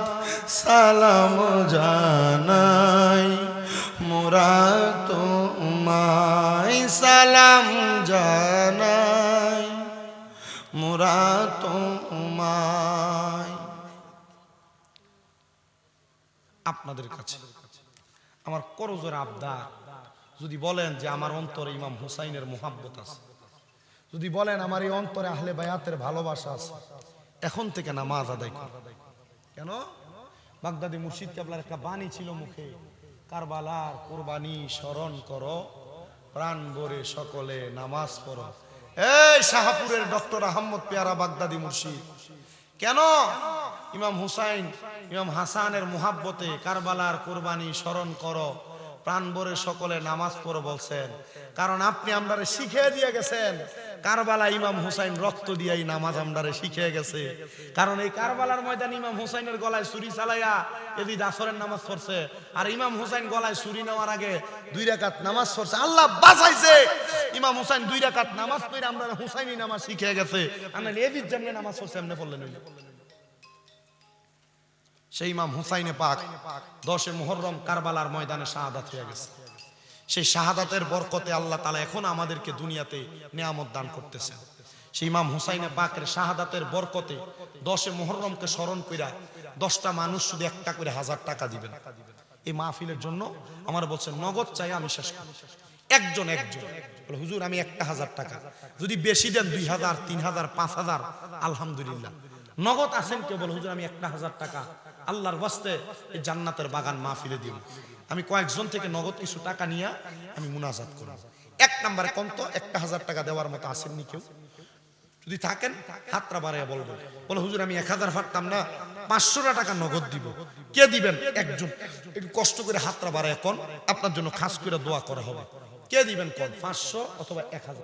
সালাম জানাই মোরা তোমায়, সালাম জানাই মোরা তোমায়। আপনাদের কাছে আমার করজোর আবদার, যদি বলেন যে আমার অন্তরে ইমাম হুসাইনের মুহাব্বত আছে, যদি বলেন আমার এই অন্তরে আহলে বায়াতের ভালোবাসা আছে, এখন থেকে নামাজ আদায় করুন। কেন? বাগদাদি মুর্শিদ কেবলার একটা বাণী ছিল মুখে, কারবালার কুরবানি স্মরণ করো প্রাণ ভরে সকলে নামাজ পড়ো। এই শাহপুরের ডক্টর আহমদ পেয়ারা বাগদাদি মুর্শিদ কেন ইমাম হুসাইন ইমাম হাসানের মুহাব্বতে কারবালার কুরবানি স্মরণ করো প্রাণ ভরে সকলে নামাজ পড়ো বলছেন? কারণ আপনি আমরারে শিখিয়ে দিয়ে গেছেন কারবালা ইমাম হুসাইন রক্ত দিয়েই নামাজ আমরারে শিখিয়ে গেছে। কারণ এই কারবালার ময়দান ইমাম হুসাইনের গলায় ছুরি চালাইয়া এদিন আসরের নামাজ পড়ছে, আর ইমাম হুসাইন গলায় ছুরি নেওয়ার আগে 2 রাকাত নামাজ পড়ছে। আল্লাহ বাঁচাইছে ইমাম হুসাইন 2 রাকাত নামাজ পড়ে আমরা হুসাইনি নামাজ শিখিয়ে গেছে। আমরা এদিন যেমনি নামাজ পড়ছে এমনি পড়লেন। সেই ইমাম হুসাইনে পাক 10 মুহররম কারবালার ময়দানে শাহাদাত হয়ে গেছে। সেই শাহাদাতের বরকতে আল্লাহ তাআলা এখন আমাদেরকে দুনিয়াতে নিয়ামত দান করতেছেন। সেই ইমাম হুসাইনে পাকের শাহাদাতের বরকতে 10 মুহররমকে স্মরণ কইরা 10টা মানুষ শুধু একটা করে 1000 টাকা দিবেন। এই মাহফিলের জন্য আমার বলছেন নগদ চাই আমি শেষ করি। একজন বলে হুজুর আমি 1000 টাকা, যদি বেশি দেন 2000 3000 5000 আলহামদুলিল্লাহ। নগদ আছেন কেউ বলে হুজুর আমি 1000 টাকা আল্লাহর ওয়াস্তে এই জান্নাতের বাগান মাহফিলে দিব। আমি কয়েকজন থেকে নগদ কিছু টাকা নিয়ে আমি মুনাজাত করব। 1 নম্বরে কোন তো 1000 টাকা দেওয়ার মতো আসেননি কেউ? যদি থাকেন হাতটা বাড়াইয়া বলবেন, বলে হুজুর আমি 1000 পারতাম না 500 টাকা নগদ দিব। কে দিবেন? একজন। একটু কষ্ট করে হাতটা বাড়াইয়া কোন, আপনার জন্য খাস করে দোয়া করা হবে। কে দিবেন কোন? 500 অথবা 1000।